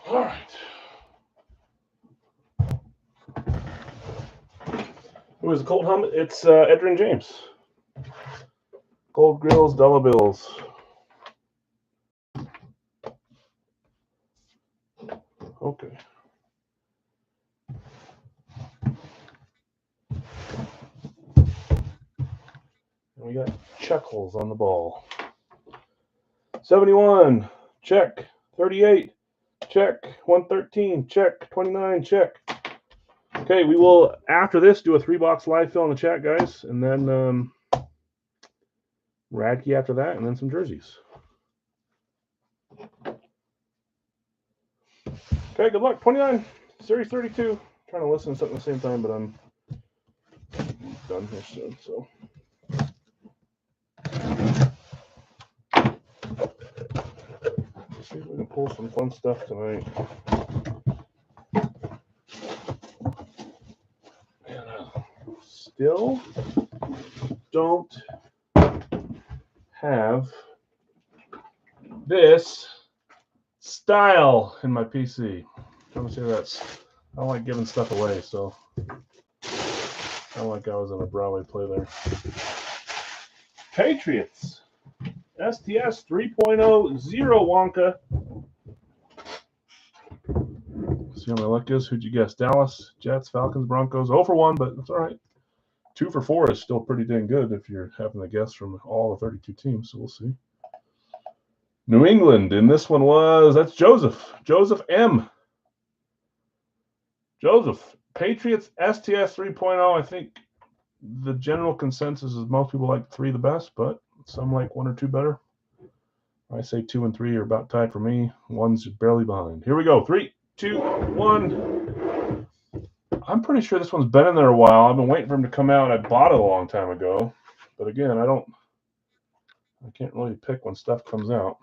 Speaker 1: All right. Who is the Colt helmet? It's Edgerrin James. Gold grills, dollar bills. Okay. And we got check holes on the ball. 71, check. 38, check. 113, check. 29, check. Okay, we will, after this, do a 3-box live fill in the chat, guys. And then Radke after that, and then some jerseys. Okay, good luck. 29, Series 32. Trying to listen to something at the same time, but I'm done here soon, so. Let's see if we can pull some fun stuff tonight. And still don't have this style in my PC. I'm gonna say I don't like giving stuff away, so I don't like I was on a Broadway play there. Patriots. STS 3.0 0 Wonka. See how my luck is. Who'd you guess? Dallas, Jets, Falcons, Broncos. 0 for 1, but that's all right. 2 for 4 is still pretty dang good if you're having to guess from all the 32 teams, so we'll see. New England, and this one that's Joseph. Joseph M. Joseph. Patriots STS 3.0. I think the general consensus is most people like 3 the best, but some like 1 or 2 better. I say 2 and 3 are about tied for me. 1's barely behind. Here we go. 3, 2, 1. I'm pretty sure this one's been in there a while. I've been waiting for him to come out. I bought it a long time ago. But again, I can't really pick when stuff comes out.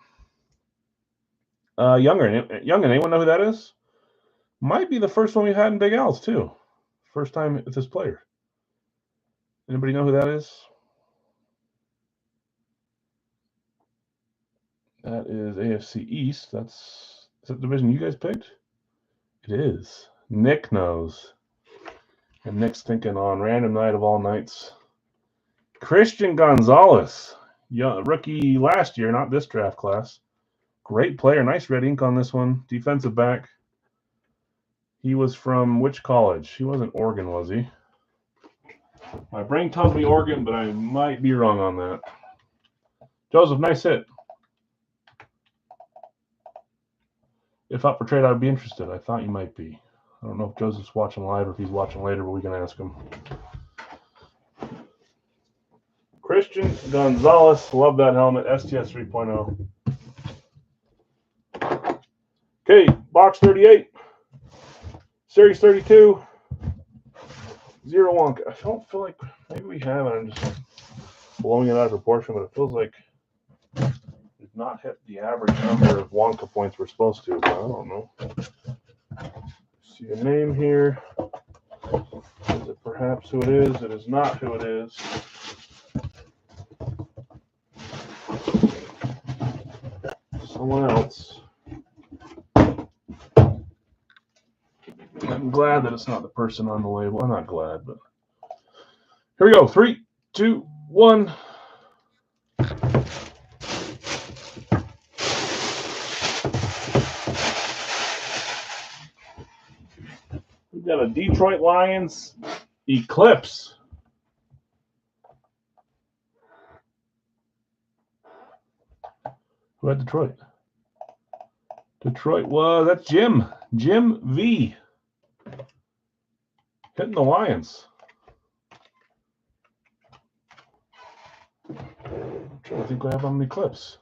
Speaker 1: Youngin, anyone know who that is? Might be the first one we had in Big Al's, too. First time with this player. Anybody know who that is? That is AFC East. Is that the division you guys picked? It is. Nick knows. And Nick's thinking on random night of all nights. Christian Gonzalez. Rookie last year, not this draft class. Great player. Nice red ink on this one. Defensive back. He was from which college? He wasn't Oregon, was he? My brain tells me Oregon, but I might be wrong on that. Joseph, nice hit. If up for trade, I'd be interested. I thought you might be. I don't know if Joseph's watching live or if he's watching later, but we can ask him. Christian Gonzalez, love that helmet. STS 3.0. Okay, box 38. Series 32. 0 Wonka. I don't feel like maybe we have it. I'm just blowing it out of proportion, but it feels like we've not hit the average number of Wonka points we're supposed to. But I don't know. See a name here. Is it perhaps who it is? It is not who it is. Someone else. I'm glad that it's not the person on the label. I'm not glad, but here we go. 3, 2, 1. We've got a Detroit Lions Eclipse. Who had Detroit? That's Jim. Jim V. Hitting the Lions. I'm trying to think what I have on the Eclipse.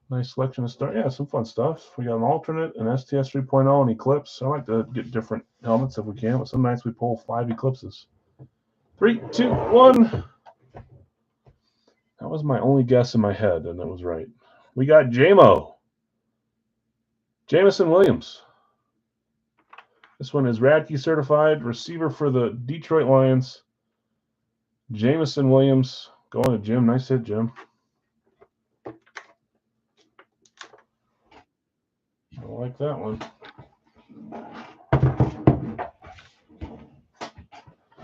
Speaker 1: Nice selection of start. Yeah, some fun stuff. We got an alternate, an STS 3.0, and Eclipse. I like to get different helmets if we can, but some nights we pull 5 Eclipses. 3, 2, 1. That was my only guess in my head, and that was right. We got JMO. Jameson Williams. This one is Radke certified receiver for the Detroit Lions. Jameson Williams. Going to Jim. Nice hit, Jim. I like that one.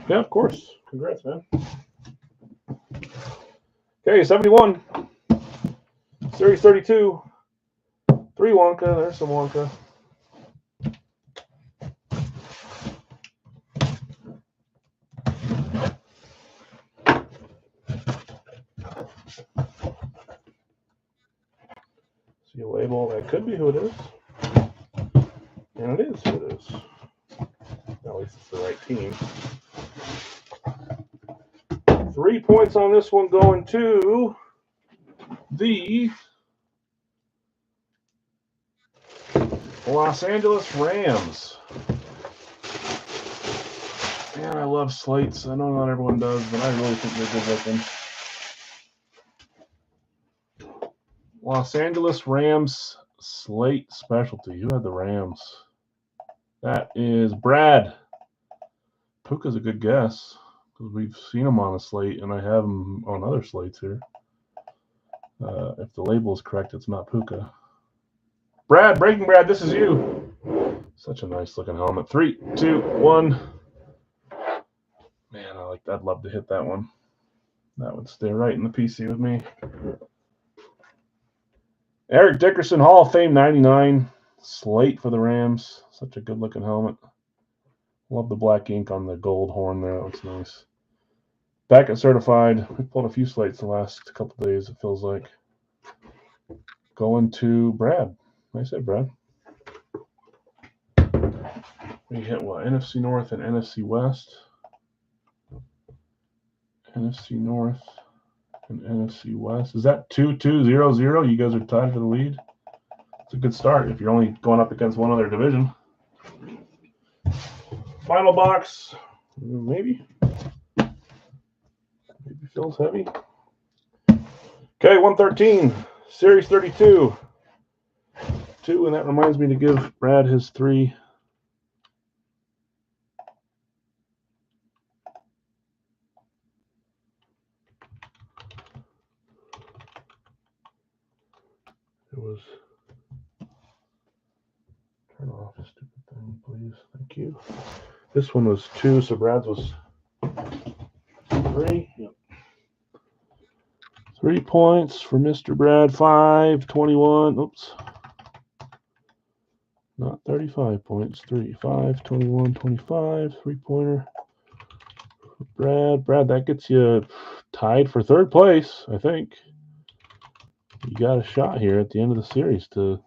Speaker 1: Yeah, of course. Congrats, man. Okay, 71. Series 32. 3 Wonka. There's some Wonka. See a label. That could be who it is. And it is who it is. At least it's the right team. 3 points on this one going to the Los Angeles Rams. Man, I love slates. I know not everyone does, but I really think they're good looking. Los Angeles Rams slate specialty. Who had the Rams? That is Brad. Puka's a good guess because we've seen him on a slate, and I have him on other slates here. If the label is correct, it's not Puka. Brad, Breaking Brad, this is you. Such a nice looking helmet. 3, 2, 1. Man, I like that. I'd love to hit that one. That would stay right in the PC with me. Eric Dickerson, Hall of Fame 99. Slate for the Rams. Such a good looking helmet. Love the black ink on the gold horn there. That looks nice. Beckett certified. We pulled a few slates the last couple of days, it feels like. Going to Brad. Nice hit, Brad. We hit what? NFC North and NFC West. NFC North and NFC West. Is that 2-2-0-0? You guys are tied for the lead. It's a good start if you're only going up against one other division. Final box. Maybe feels heavy. Okay, 113. Series 32. 2, and that reminds me to give Brad his 3. It was. Turn off the stupid thing, please. Thank you. This one was 2, so Brad's was 3. Yep. 3 points for Mr. Brad. 5, 21. Oops. Not 35 points. 3, 5, 21, 25. 3-pointer. Brad, that gets you tied for 3rd place, I think. You got a shot here at the end of the series to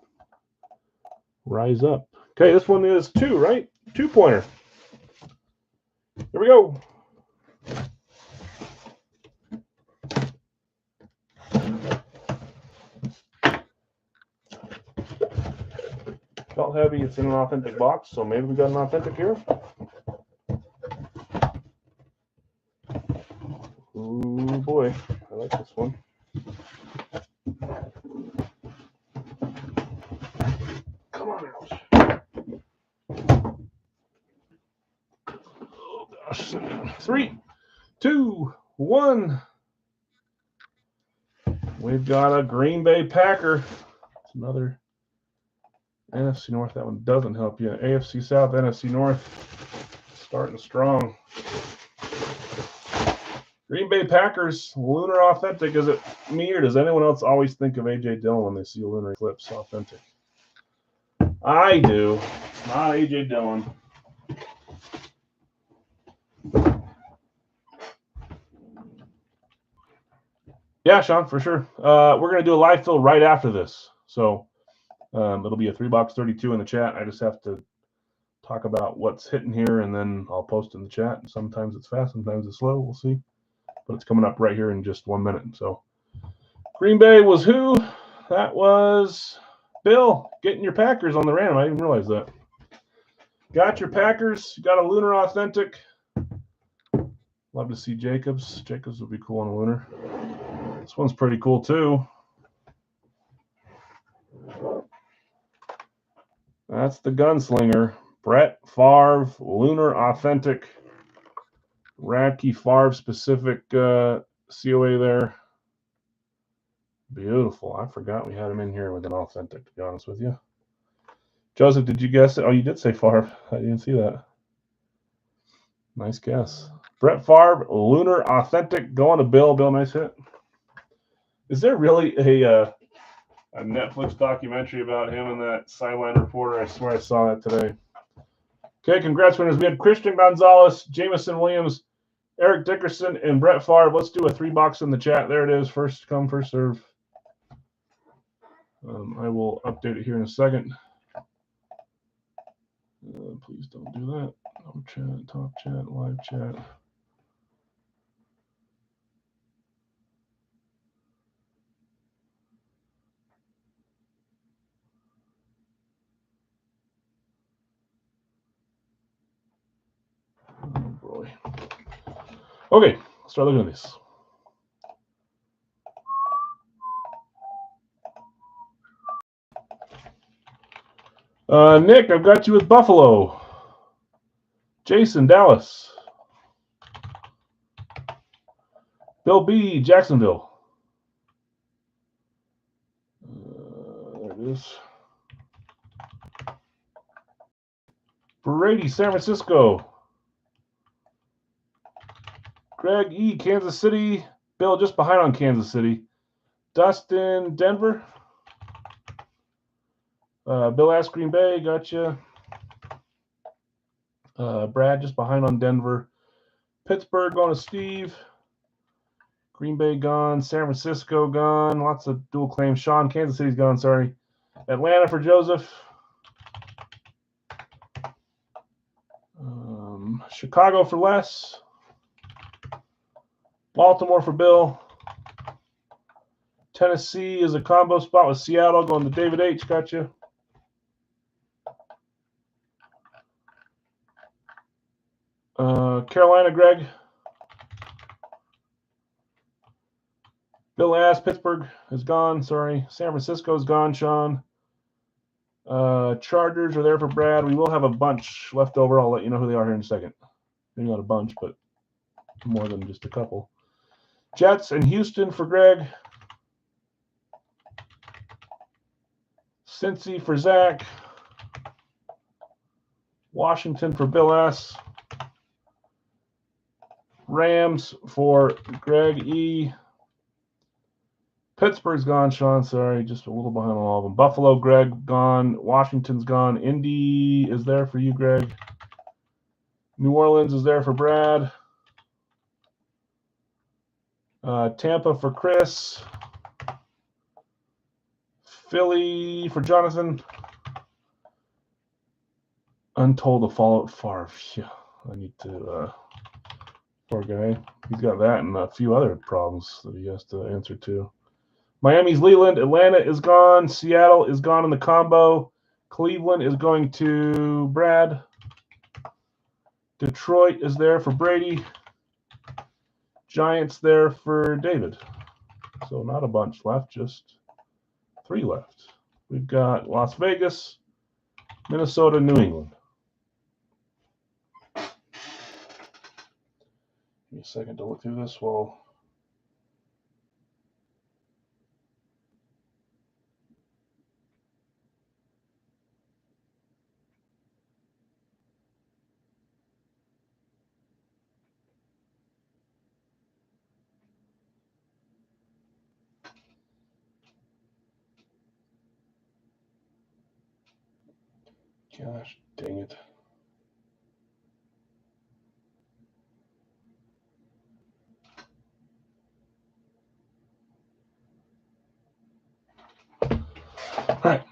Speaker 1: rise up. Okay, this one is 2, right? 2-pointer. Here we go. Felt heavy. It's in an authentic box, so maybe we got an authentic here. Ooh, boy. I like this one. Come on out. Oh, gosh. 3, 2, 1. We've got a Green Bay Packer. It's another NFC North. That one doesn't help you. AFC South, NFC North. Starting strong. Green Bay Packers, lunar authentic. Is it me or does anyone else always think of A.J. Dillon when they see a lunar eclipse authentic? I do. Not A.J. Dillon. Yeah, Sean, for sure. We're going to do a live fill right after this. So it'll be a 3-box 32 in the chat. I just have to talk about what's hitting here, and then I'll post in the chat. Sometimes it's fast, sometimes it's slow. We'll see. But it's coming up right here in just 1 minute. So Green Bay was who? That was Bill getting your Packers on the random. I didn't realize that. Got your Packers. Got a lunar authentic. Love to see Jacobs. Jacobs would be cool on a lunar. This one's pretty cool too. That's the gunslinger. Brett Favre, lunar authentic. Radke Favre specific COA there. Beautiful. I forgot we had him in here with an authentic, to be honest with you. Joseph, did you guess it? Oh, you did say Favre. I didn't see that. Nice guess. Brett Favre, lunar authentic, going to Bill. Bill, nice hit. Is there really a Netflix documentary about him and that sideline reporter? I swear I saw that today. Okay, congrats, winners. We had Christian Gonzalez, Jameson Williams, Eric Dickerson, and Brett Favre. Let's do a 3-box in the chat. There it is. First come, first serve. I will update it here in a second. Please don't do that. No chat, top chat, live chat. Oh boy. Okay, let's start looking at this. Nick, I've got you with Buffalo. Jason, Dallas. Bill B, Jacksonville. There it is. Brady, San Francisco. Greg E, Kansas City. Bill just behind on Kansas City. Dustin, Denver. Bill S, Green Bay, gotcha. Brad just behind on Denver. Pittsburgh going to Steve. Green Bay gone. San Francisco gone. Lots of dual claims. Sean, Kansas City's gone, sorry. Atlanta for Joseph. Chicago for Les. Baltimore for Bill. Tennessee is a combo spot with Seattle going to David H. Gotcha. Carolina, Greg. Bill S. Pittsburgh is gone. Sorry. San Francisco is gone, Sean. Chargers are there for Brad. We will have a bunch left over. I'll let you know who they are here in a second. Maybe not a bunch, but more than just a couple. Jets and Houston for Greg. Cincy for Zach. Washington for Bill S. Rams for Greg E. Pittsburgh's gone, Sean. Sorry, just a little behind on all of them. Buffalo, Greg, gone. Washington's gone. Indy is there for you, Greg. New Orleans is there for Brad. Tampa for Chris. Philly for Jonathan. Untold to Fallout Favre. Yeah, I need to. Poor guy. He's got that and a few other problems that he has to answer to. Miami's Leland. Atlanta is gone. Seattle is gone in the combo. Cleveland is going to Brad. Detroit is there for Brady. Giants there for David. So not a bunch left, just 3 left. We've got Las Vegas, Minnesota, New England. Give me a second to look through this while. Gosh, dang it. All right.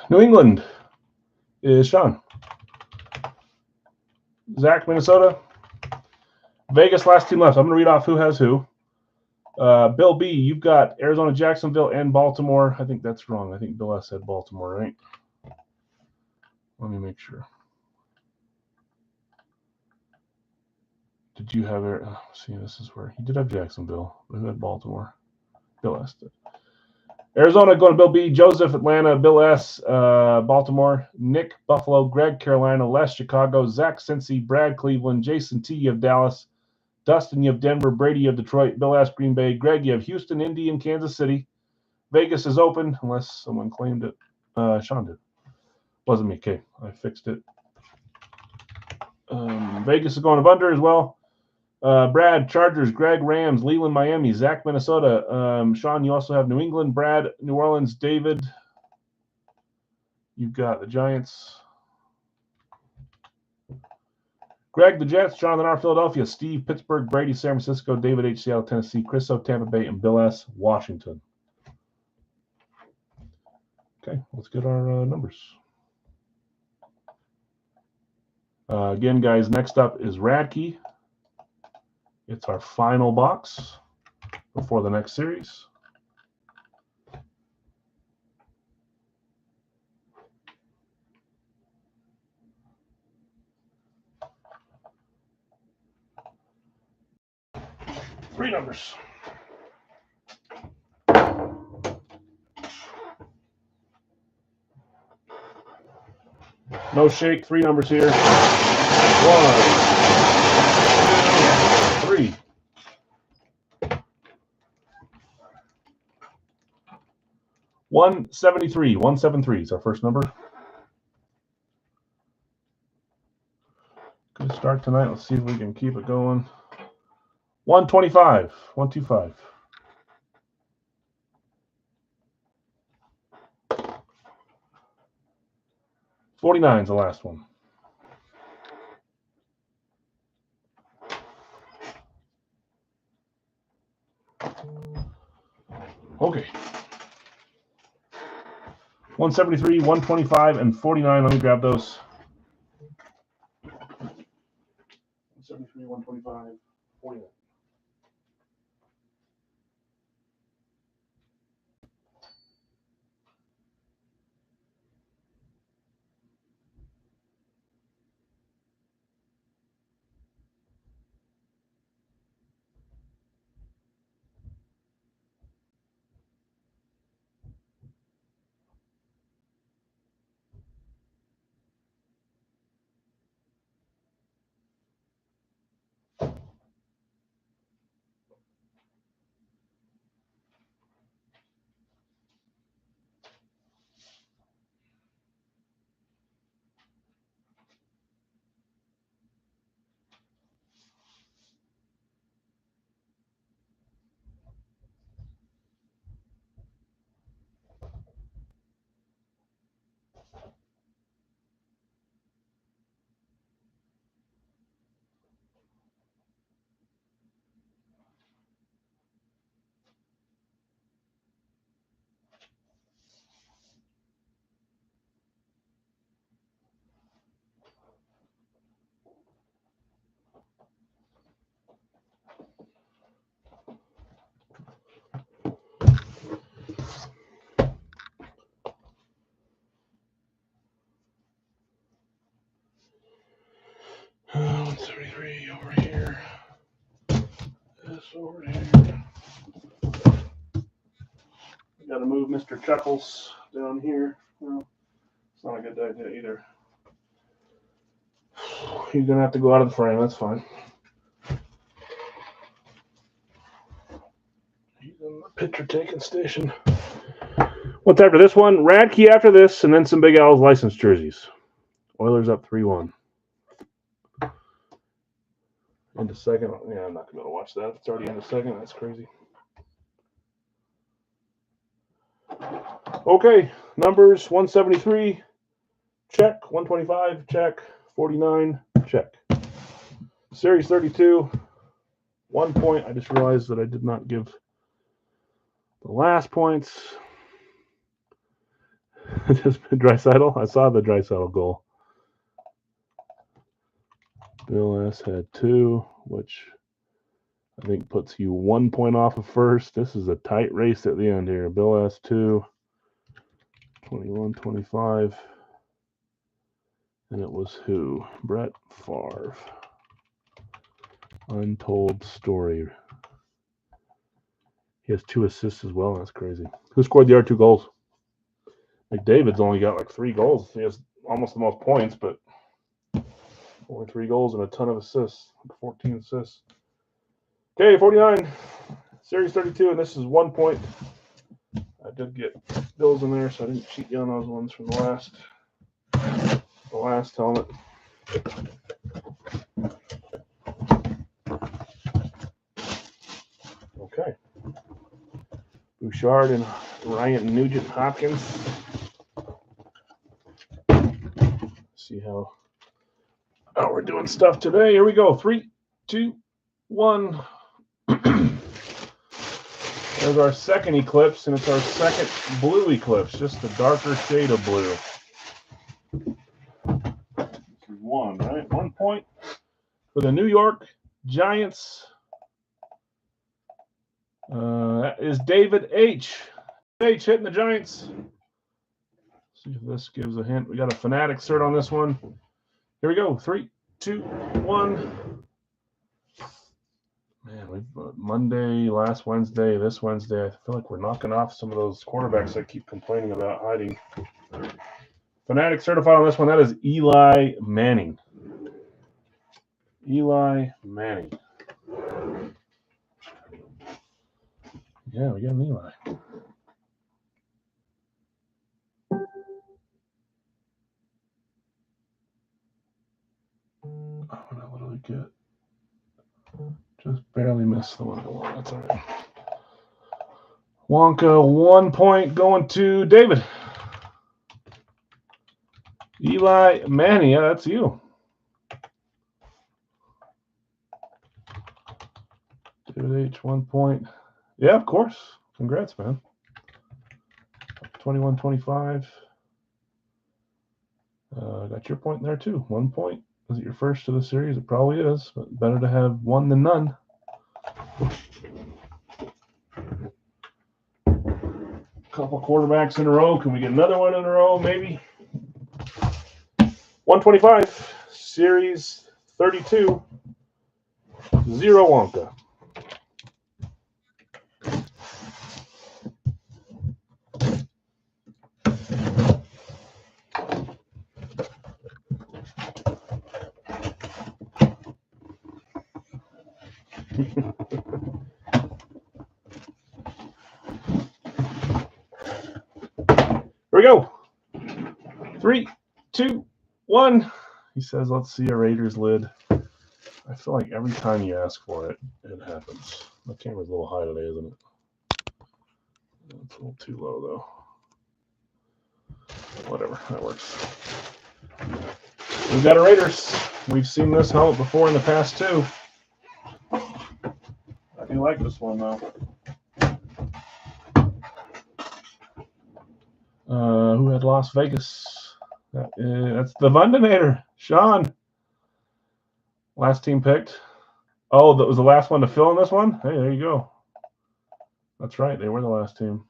Speaker 1: New England is Sean. Zach, Minnesota. Vegas, last team left. I'm going to read off who has who. Bill B, you've got Arizona, Jacksonville, and Baltimore. I think that's wrong. I think Bill S said Baltimore, right? Let me make sure. Did you have it? Oh, see, this is where he did have Jacksonville. Who had Baltimore? Bill S did. Arizona going to Bill B, Joseph, Atlanta, Bill S, Baltimore, Nick, Buffalo, Greg, Carolina, Les, Chicago, Zach, Cincy, Brad, Cleveland, Jason T, you have Dallas, Dustin, you have Denver, Brady, you have Detroit, Bill S, Green Bay, Greg, you have Houston, Indy, and Kansas City. Vegas is open unless someone claimed it. Sean did. Wasn't me. Okay, I fixed it. Vegas is going to under as well. Brad, Chargers, Greg, Rams, Leland, Miami, Zach, Minnesota. Sean, you also have New England, Brad, New Orleans, David. You've got the Giants. Greg, the Jets, Jonathan R, Philadelphia, Steve, Pittsburgh, Brady, San Francisco, David H, Seattle, Tennessee, Chris O, Tampa Bay, and Bill S, Washington. Okay, let's get our numbers. Again, guys, next up is Radke. It's our final box before the next series. Three numbers. No shake, three numbers here. 1, 2, 3. 173. 173 is our first number. Good start tonight. Let's see if we can keep it going. 125. 125. 49 is the last one. Okay. 173, 125, and 49. Let me grab those. 173, 125, 49. Over here. This over here. We got to move Mr. Chuckles down here. Well, it's not a good idea either. He's going to have to go out of the frame. That's fine. He's in the picture taking station. What's after this one? Radke after this, and then some Big Al's license jerseys. Oilers up 3-1. Into second. Yeah, I'm not going to watch that. It's already into second. That's crazy. Okay, numbers 173, check. 125, check. 49, check. Series 32, 1 point. I just realized that I did not give the last points. Just Draisaitl. I saw the Draisaitl goal. Bill S. had 2, which I think puts you 1 point off of first. This is a tight race at the end here. Bill S. 2, 21, 25. And it was who? Brett Favre. Untold story. He has 2 assists as well. That's crazy. Who scored the other 2 goals? McDavid's only got like 3 goals. He has almost the most points, but only 3 goals and a ton of assists. Like 14 assists. Okay, 49. Series 32, and this is 1 point. I did get Bills in there, so I didn't cheat you on those ones from the last helmet. Okay. Bouchard and Ryan Nugent-Hopkins. See how we're doing stuff today. Here we go. 3, 2, 1. There's our second eclipse, and it's our second blue eclipse, just a darker shade of blue. This is 1, right? 1 point for the New York Giants. That is David H. H hitting the Giants. See if this gives a hint. We got a Fanatic cert on this one. Here we go. 3, 2, 1. Man, we've Monday, last Wednesday, this Wednesday. I feel like we're knocking off some of those quarterbacks I keep complaining about hiding. Fanatic certified on this one. That is Eli Manning. Eli Manning. Yeah, we got an Eli. Oh, no, what do we get? Just barely missed the one I want. That's all right. Wonka, 1 point going to David. Eli Manning, yeah, that's you. David H, 1 point. Yeah, of course. Congrats, man. 21-25. Got your point there, too. 1 point. Is it your first of the series? It probably is, but better to have one than none. Couple quarterbacks in a row. Can we get another one in a row, maybe? 125, series 32, 0 Wonka. Here we go. 3, 2, 1. He says, let's see a Raiders lid. I feel like every time you ask for it, it happens. My camera's a little high today, isn't it? It's a little too low, though. Whatever, that works. We've got a Raiders. We've seen this helmet before in the past, too. I do like this one, though. Who had Las Vegas? That's the Vundinator, Sean. Last team picked. Oh, that was the last one to fill in this one? Hey, there you go. That's right. They were the last team.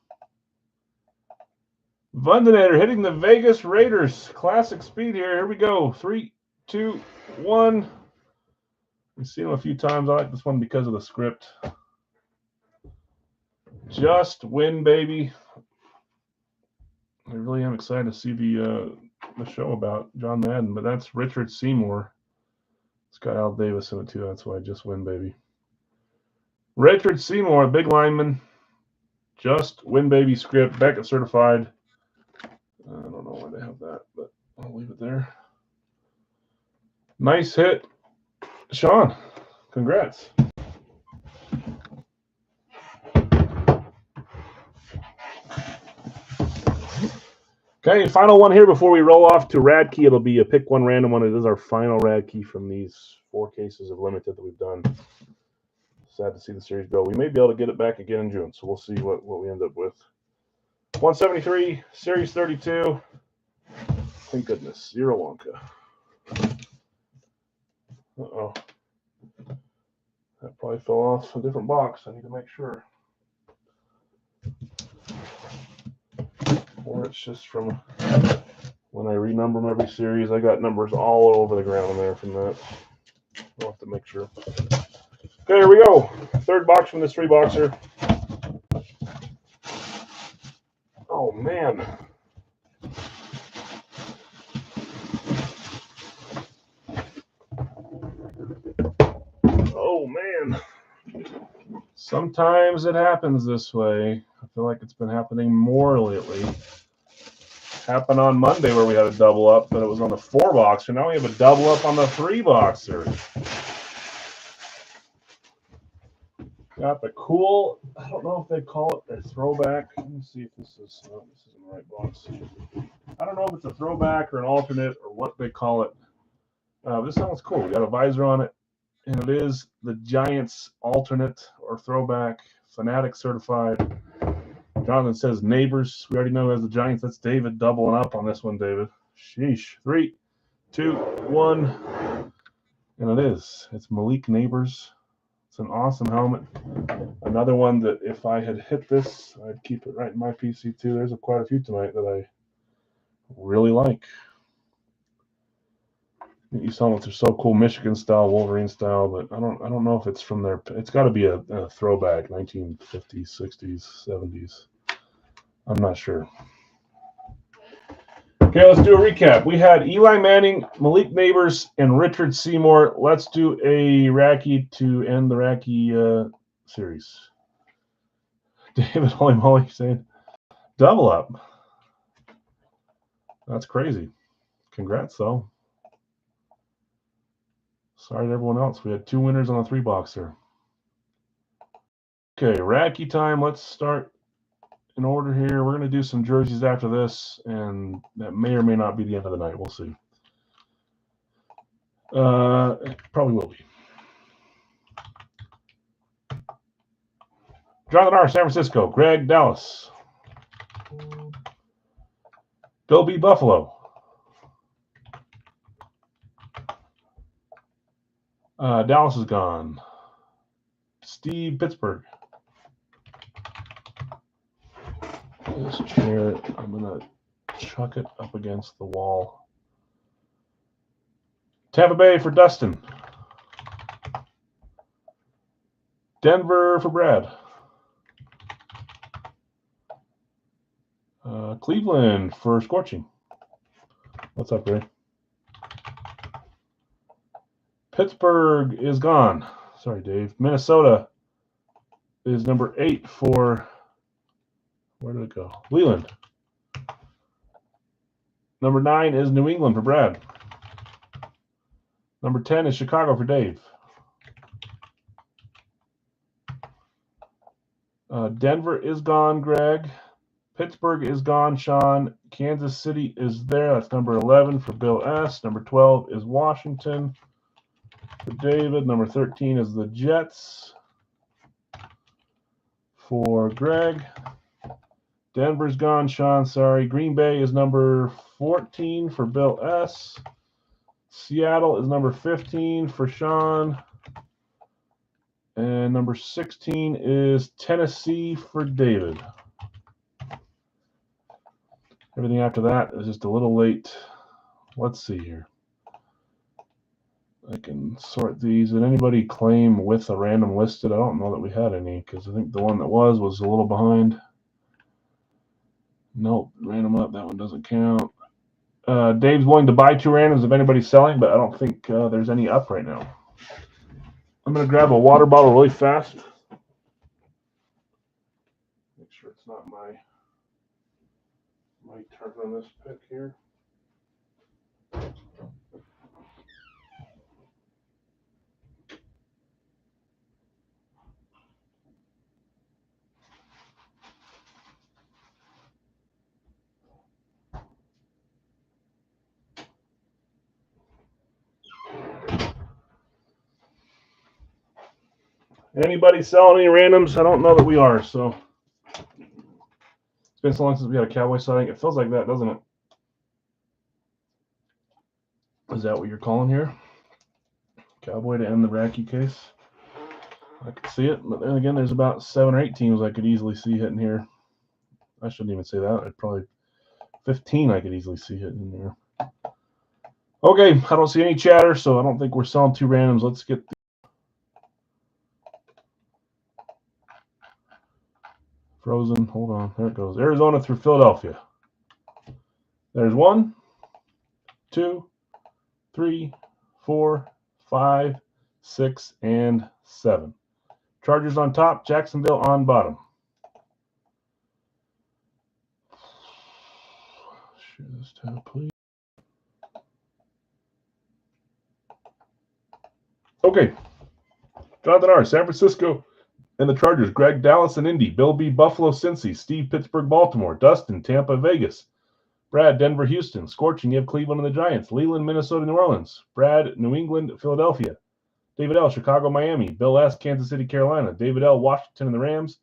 Speaker 1: Vundinator hitting the Vegas Raiders. Classic speed here. Here we go. 3, 2, 1. We've seen him a few times. I like this one because of the script. Just win, baby. I really am excited to see the show about John Madden, but that's Richard Seymour. It's got Al Davis in it too. That's why just win, baby. Richard Seymour, big lineman. Just win, baby script. Beckett certified. I don't know why they have that, but I'll leave it there. Nice hit, Sean. Congrats. Okay, final one here before we roll off to Rad Key. It'll be a pick one random one. It is our final Rad Key from these 4 cases of limited that we've done. Sad to see the series go. We may be able to get it back again in June, so we'll see what we end up with. 173, series 32. Thank goodness, 0 Wonka. Uh-oh. That probably fell off a different box. I need to make sure. Or it's just from when I renumber them every series. I got numbers all over the ground there from that. I'll have to make sure. Okay, here we go. 3rd box from this 3-boxer. Oh, man. Oh, man. Sometimes it happens this way. I feel like it's been happening more lately. Happened on Monday where we had a double up, but it was on the 4-boxer. Now we have a double up on the 3-boxer. Got the cool, I don't know if they call it a throwback. Let me see if this is in the right box. I don't know if it's a throwback or an alternate or what they call it. This sounds cool. We got a visor on it, and it is the Giants alternate or throwback, Fanatic certified. Jonathan says neighbors. We already know who has the Giants. That's David doubling up on this one, David. Sheesh. 3, 2, 1, and it is. It's Malik Neighbors. It's an awesome helmet. Another one that if I had hit this, I'd keep it right in my PC too. There's quite a few tonight that I really like. These helmets are so cool, Michigan style, Wolverine style, but I don't know if it's from their. It's got to be a throwback, 1950s, 60s, 70s. I'm not sure. Okay, let's do a recap. We had Eli Manning, Malik Neighbors, and Richard Seymour. Let's do a Racky to end the Racky series. David Holy Moly saying, double up. That's crazy. Congrats, though. Sorry to everyone else. We had 2 winners on a 3-boxer. Okay, Racky time. Let's start in order here. We're going to do some jerseys after this, and that may or may not be the end of the night. We'll see. It probably will be. Jonathan R., San Francisco. Greg, Dallas. Bill B., Buffalo. Dallas is gone. Steve, Pittsburgh. This chair, I'm going to chuck it up against the wall. Tampa Bay for Dustin. Denver for Brad. Cleveland for Scorching. What's up, Ray? Pittsburgh is gone. Sorry, Dave. Minnesota is number 8 for, where did it go? Leland. Number 9 is New England for Brad. Number 10 is Chicago for Dave. Denver is gone, Greg. Pittsburgh is gone, Sean. Kansas City is there. That's number 11 for Bill S. Number 12 is Washington for David. Number 13 is the Jets for Greg. Denver's gone, Sean. Sorry. Green Bay is number 14 for Bill S. Seattle is number 15 for Sean. And number 16 is Tennessee for David. Everything after that is just a little late. Let's see here. I can sort these. Did anybody claim with a random listed? I don't know that we had any because I think the one that was a little behind. Nope, random up. That one doesn't count. Dave's willing to buy 2 randoms if anybody's selling, but I don't think there's any up right now. I'm going to grab a water bottle really fast. Make sure it's not my turn on this pick here. Anybody selling any randoms? I don't know that we are, so it's been so long since we had a Cowboy sighting. It feels like that, doesn't it? Is that what you're calling here? Cowboy to end the Racky case? I could see it, but then again, there's about 7 or 8 teams I could easily see hitting here. I shouldn't even say that. I'd probably 15 I could easily see hitting here. Okay, I don't see any chatter, so I don't think we're selling 2 randoms. Let's get the Frozen. Hold on. There it goes. Arizona through Philadelphia. There's 1, 2, 3, 4, 5, 6, and 7. Chargers on top, Jacksonville on bottom. Share this tab, please. Okay. Jonathan R., San Francisco and the Chargers. Greg, Dallas and Indy. Bill B., Buffalo, Cincy. Steve, Pittsburgh, Baltimore. Dustin, Tampa, Vegas. Brad, Denver, Houston. Scorching, you have Cleveland and the Giants. Leland, Minnesota, New Orleans. Brad, New England, Philadelphia. David L., Chicago, Miami. Bill S., Kansas City, Carolina. David L., Washington and the Rams.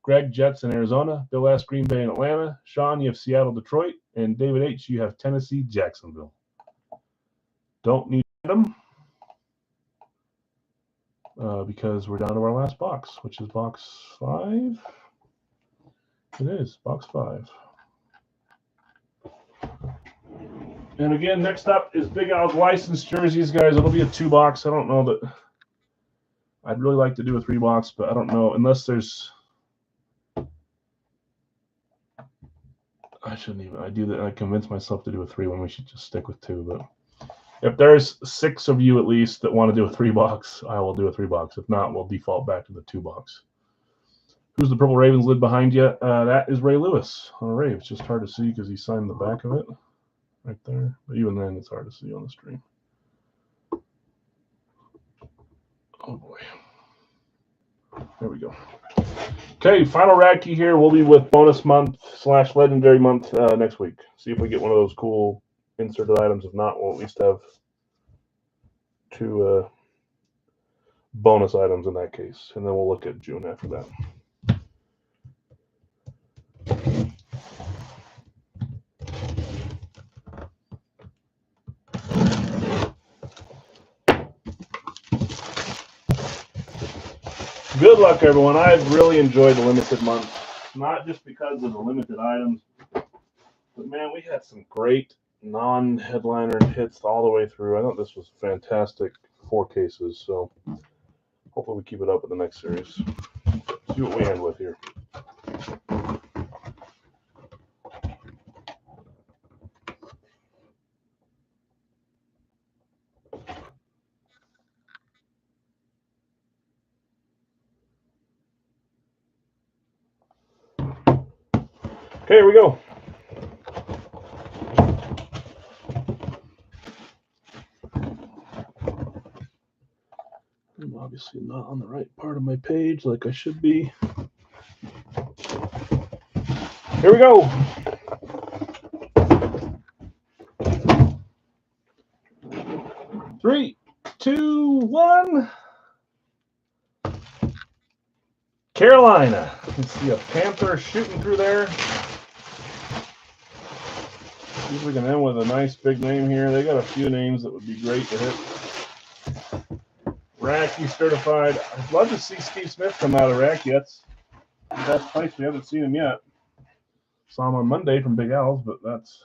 Speaker 1: Greg, Jets and Arizona. Bill S., Green Bay and Atlanta. Sean, you have Seattle, Detroit. And David H., you have Tennessee, Jacksonville. don't need them because we're down to our last box, which is box 5. It is box 5. And again, next up is Big Al's licensed jerseys, guys. It'll be a 2-box. I don't know that I'd really like to do a 3-box, but I don't know unless there's. I shouldn't even. I do that. I convince myself to do a 3 when we should just stick with 2. But if there's 6 of you at least that want to do a 3-box, I will do a 3-box. If not, we'll default back to the 2-box. Who's the Purple Ravens lid behind you? That is Ray Lewis on a Rave. It's just hard to see because he signed the back of it right there. But even then, it's hard to see on the stream. Oh boy. There we go. Okay, final Radkey here. We'll be with bonus month / legendary month next week. See if we get one of those cool inserted items. If not, we'll at least have 2 bonus items in that case. And then we'll look at June after that. Good luck, everyone. I've really enjoyed the limited month, not just because of the limited items, but man, we had some great non-headliner hits all the way through. I thought this was fantastic 4 cases, so hopefully we keep it up in the next series. See what we end with here. Okay, here we go. I'm obviously not on the right part of my page like I should be. Here we go. Three, 2, 1. Carolina. You see a Panther shooting through there. See if we can end with a nice big name here. They got a few names that would be great to hit. Radkey certified. I'd love to see Steve Smith come out of Radkey. That's the best place. We haven't seen him yet. Saw him on Monday from Big Al's, but that's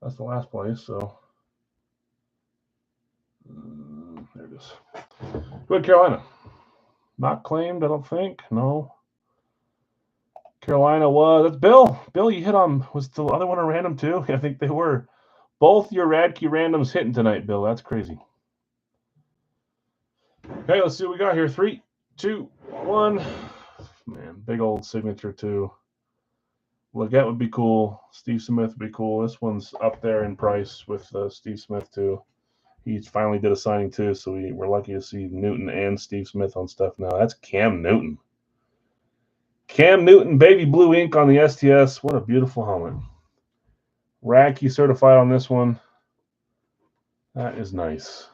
Speaker 1: the last place. So there it is. Good Carolina. Not claimed, I don't think. No. Carolina was. That's Bill. Bill, you hit on. Was the other one a random too? I think they were. Both your Radkey randoms hitting tonight, Bill. That's crazy. Okay, let's see what we got here. 3, 2, 1. Man, big old signature too. Leggett would be cool. Steve Smith would be cool. This one's up there in price with Steve Smith too. He finally did a signing too, so we're lucky to see Newton and Steve Smith on stuff now. That's Cam Newton. Cam Newton, baby blue ink on the STS. What a beautiful helmet. Radkey certified on this one. That is nice.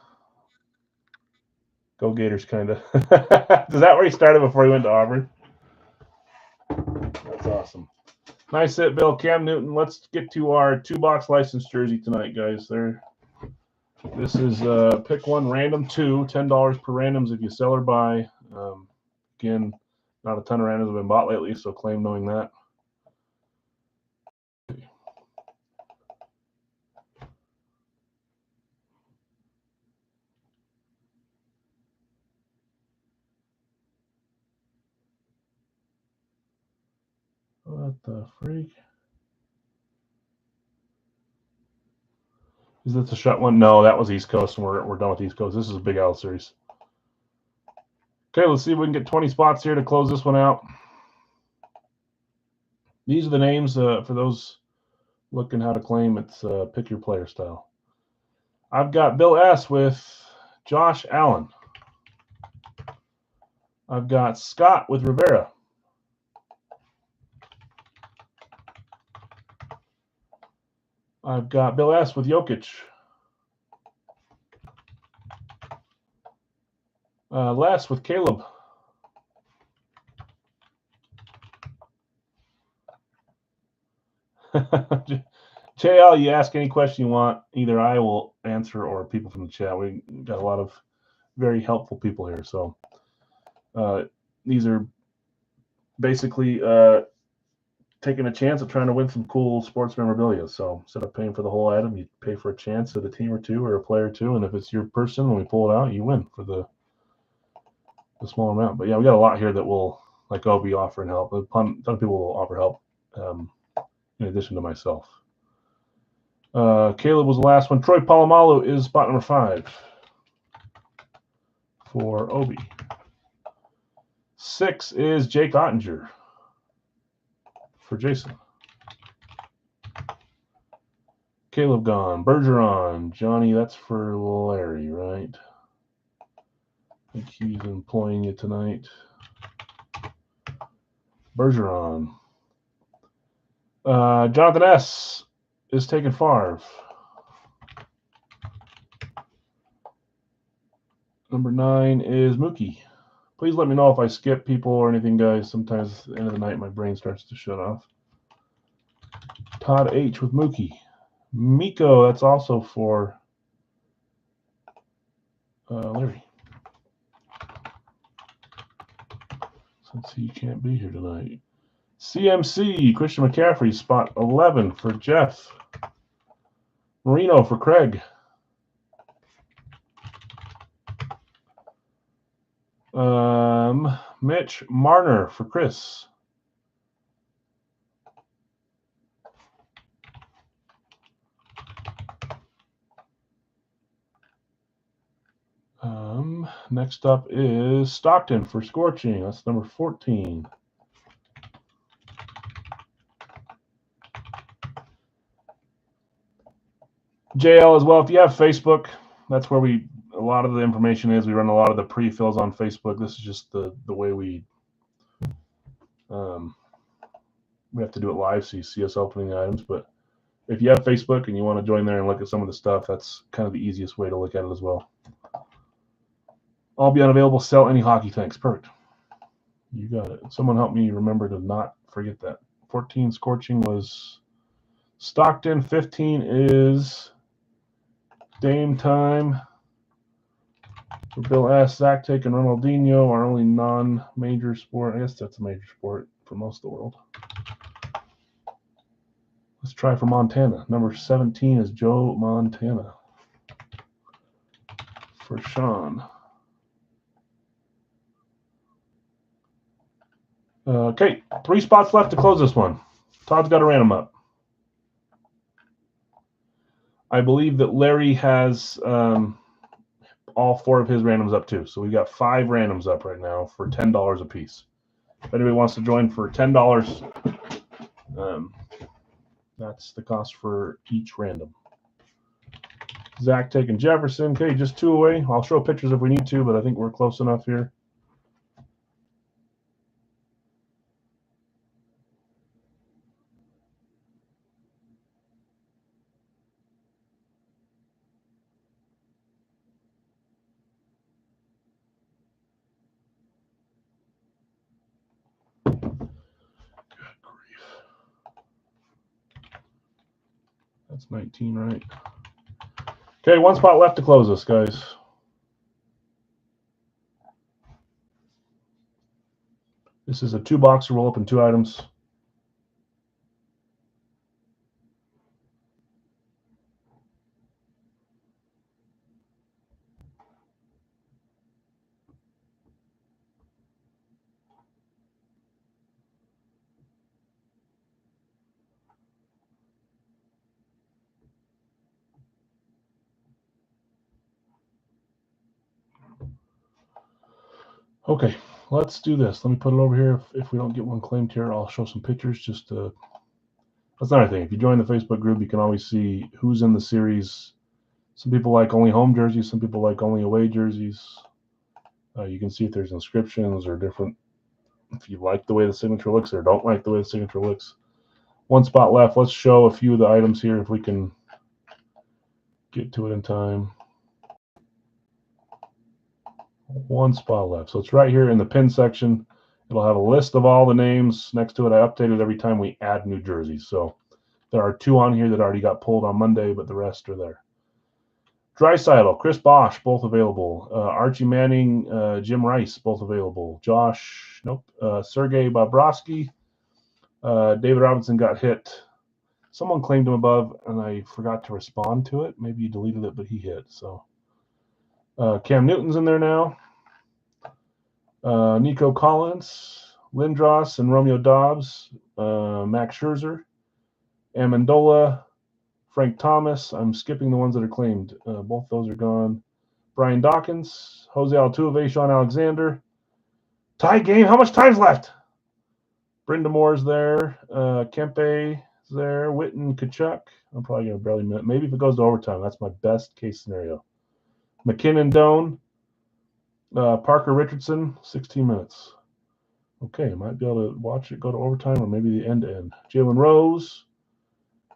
Speaker 1: Go Gators, kind of. Is that where he started before he went to Auburn? That's awesome. Nice hit, Bill. Cam Newton. Let's get to our 2-box license jersey tonight, guys. This is pick one, random 2, $10 per randoms if you sell or buy. Again, not a ton of randoms have been bought lately, so claim knowing that. What the freak? Is this a shut one? No, that was East Coast, and we're done with East Coast. This is a Big Al series. Okay, let's see if we can get 20 spots here to close this one out. These are the names for those looking how to claim. It's pick your player style. I've got Bill S. with Josh Allen. I've got Scott with Rivera. I've got Bill S. with Jokic. Les with Caleb. JL, you ask any question you want, either I will answer or people from the chat. We got a lot of very helpful people here. So these are basically taking a chance at trying to win some cool sports memorabilia. So instead of paying for the whole item, you pay for a chance at a team or two or a player or two. And if it's your person, when we pull it out, you win for the small amount. But yeah, we got a lot here that will, like, I'll be offering help. A ton of people will offer help in addition to myself. Caleb was the last one. Troy Polamalu is spot number 5 for Obi. 6 is Jake Ottinger for Jason. Caleb gone. Bergeron. Johnny, that's for Larry, right? I think he's employing you tonight. Bergeron. Jonathan S. is taking Favre. Number 9 is Mookie. Please let me know if I skip people or anything, guys. Sometimes at the end of the night, my brain starts to shut off. Todd H. with Mookie. Miko, that's also for Larry. Since he can't be here tonight. CMC, Christian McCaffrey, spot 11 for Jeff. Marino for Craig. Mitch Marner for Chris. Next up is Stockton for Scorching. That's number 14. JL as well. If you have Facebook, that's where a lot of the information is. We run a lot of the pre-fills on Facebook. This is just the way we have to do it live, so you see us opening items. But if you have Facebook and you want to join there and look at some of the stuff, that's kind of the easiest way to look at it as well. I'll be unavailable. Sell any hockey. Thanks. Perfect. You got it. Someone help me remember to not forget that. 14 Scorching was Stockton. 15 is Dame Time. For Bill S. Zach taking Ronaldinho, our only non-major sport. I guess that's a major sport for most of the world. Let's try for Montana. Number 17 is Joe Montana. For Sean. Okay, 3 spots left to close this one. Todd's got a random up. I believe that Larry has all 4 of his randoms up too. So we've got 5 randoms up right now for $10 a piece. If anybody wants to join for $10, that's the cost for each random. Zach taking Jefferson. Okay, just 2 away. I'll show pictures if we need to, but I think we're close enough here. That's 19, right? Okay, 1 spot left to close this, guys. This is a 2-boxer. We'll open 2 items. Okay, let's do this. Let me put it over here. If we don't get one claimed here, I'll show some pictures. Just that's another thing. If you join the Facebook group, you can always see who's in the series. Some people like only home jerseys. Some people like only away jerseys. You can see if there's inscriptions or different. If you like the way the signature looks or don't like the way the signature looks. 1 spot left. Let's show a few of the items here if we can get to it in time. 1 spot left. So it's right here in the pin section. It'll have a list of all the names next to it. I update it every time we add new jerseys. So There are 2 on here that already got pulled on Monday, but the rest are there. Draisaitl, Chris Bosh, both available. Archie Manning, Jim Rice, both available. Josh, nope. Sergei Bobrovsky. David Robinson got hit. Someone claimed him above, and I forgot to respond to it. Maybe you deleted it, but he hit. So Cam Newton's in there now. Nico Collins, Lindros, and Romeo Dobbs. Max Scherzer, Amendola, Frank Thomas. I'm skipping the ones that are claimed. Both those are gone. Brian Dawkins, Jose Altuve, Sean Alexander. Tie game. How much time's left? Brenda Moore's there. Kempe is there. Witten, Kachuk. I'm probably going to barely miss. Maybe if it goes to overtime, that's my best case scenario. McKinnon, Doan. Parker Richardson, 16 minutes. Okay, might be able to watch it go to overtime or maybe the end-to-end. Jalen Rose.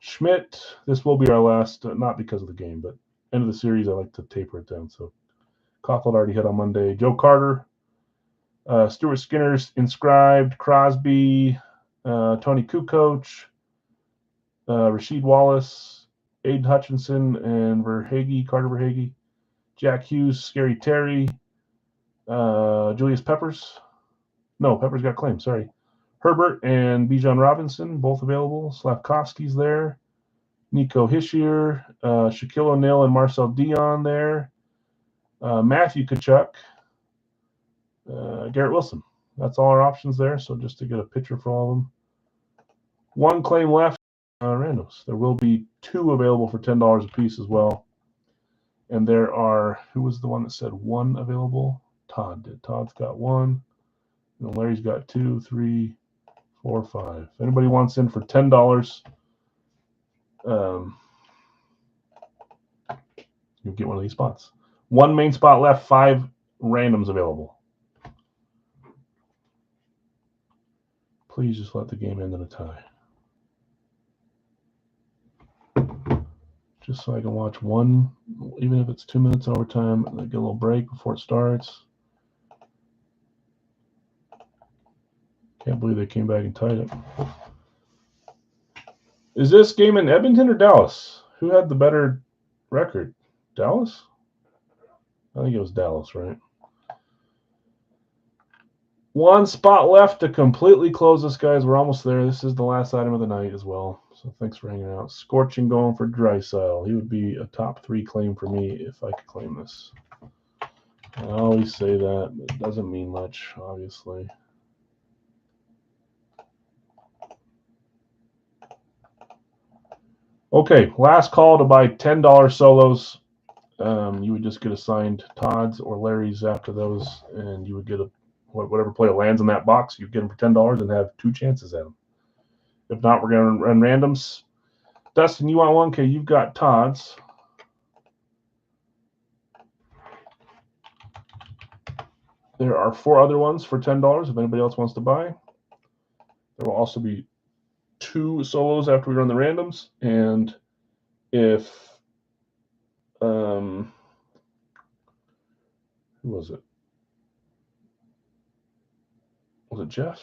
Speaker 1: Schmidt, this will be our last, not because of the game, but end of the series, I like to taper it down. So Coughlin already hit on Monday. Joe Carter, Stuart Skinner's inscribed, Crosby, Tony Kukoc, Rasheed Wallace, Aiden Hutchinson, and Carter Verhage, Jack Hughes, Scary Terry, Julius Peppers. No, Peppers got claimed, sorry. Herbert and Bijan Robinson, both available. Slavkovsky's there. Nico Hischier, Shaquille O'Neal and Marcel Dion there. Matthew Kachuk, Garrett Wilson. That's all our options there. So just to get a picture for all of them. 1 claim left, randoms. There will be 2 available for $10 a piece as well. And there are, who was the one that said 1 available? Todd did. Todd's got 1. And Larry's got 2, 3, 4, 5. If anybody wants in for $10, you'll get one of these spots. 1 main spot left, 5 randoms available. Please just let the game end in a tie. Just so I can watch one, even if it's 2 minutes overtime, and get a little break before it starts. Can't believe they came back and tied it. Is this game in Edmonton or Dallas? Who had the better record? Dallas? I think it was Dallas, right? 1 spot left to completely close this, guys. We're almost there. This is the last item of the night as well. So thanks for hanging out. Scorching going for Draisaitl. He would be a top 3 claim for me if I could claim this. I always say that, but it doesn't mean much, obviously. Okay, last call to buy $10 solos. You would just get assigned Todd's or Larry's after those, and you would get whatever player lands in that box. You get them for $10 and have 2 chances at them. If not, we're going to run randoms. Dustin, you want one? Okay, you've got Todd's. There are 4 other ones for $10 if anybody else wants to buy. There will also be 2 solos after we run the randoms, and if who was it? Was it Jeff?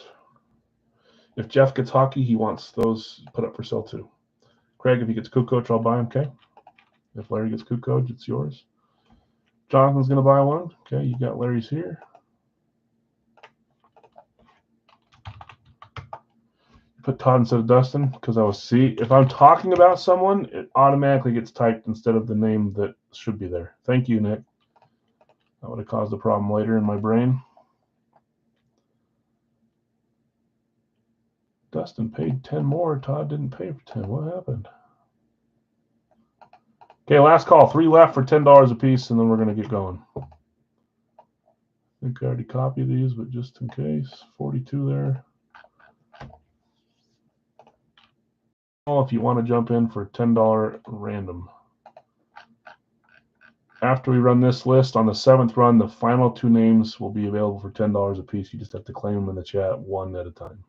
Speaker 1: If Jeff gets hockey, he wants those put up for sale too. Craig, if he gets Kukoc, I'll buy him. Okay. If Larry gets Kukoc, it's yours. Jonathan's going to buy one. Okay, you got Larry's here. Put Todd instead of Dustin because I will see if I'm talking about someone, it automatically gets typed instead of the name that should be there. Thank you, Nick. That would have caused a problem later in my brain. Dustin paid 10 more. Todd didn't pay for 10. What happened? Okay, last call. 3 left for $10 a piece, and then we're going to get going. I think I already copied these, but just in case. 42 there. If you want to jump in for $10 random. After we run this list, on the 7th run, the final 2 names will be available for $10 a piece. You just have to claim them in the chat 1 at a time.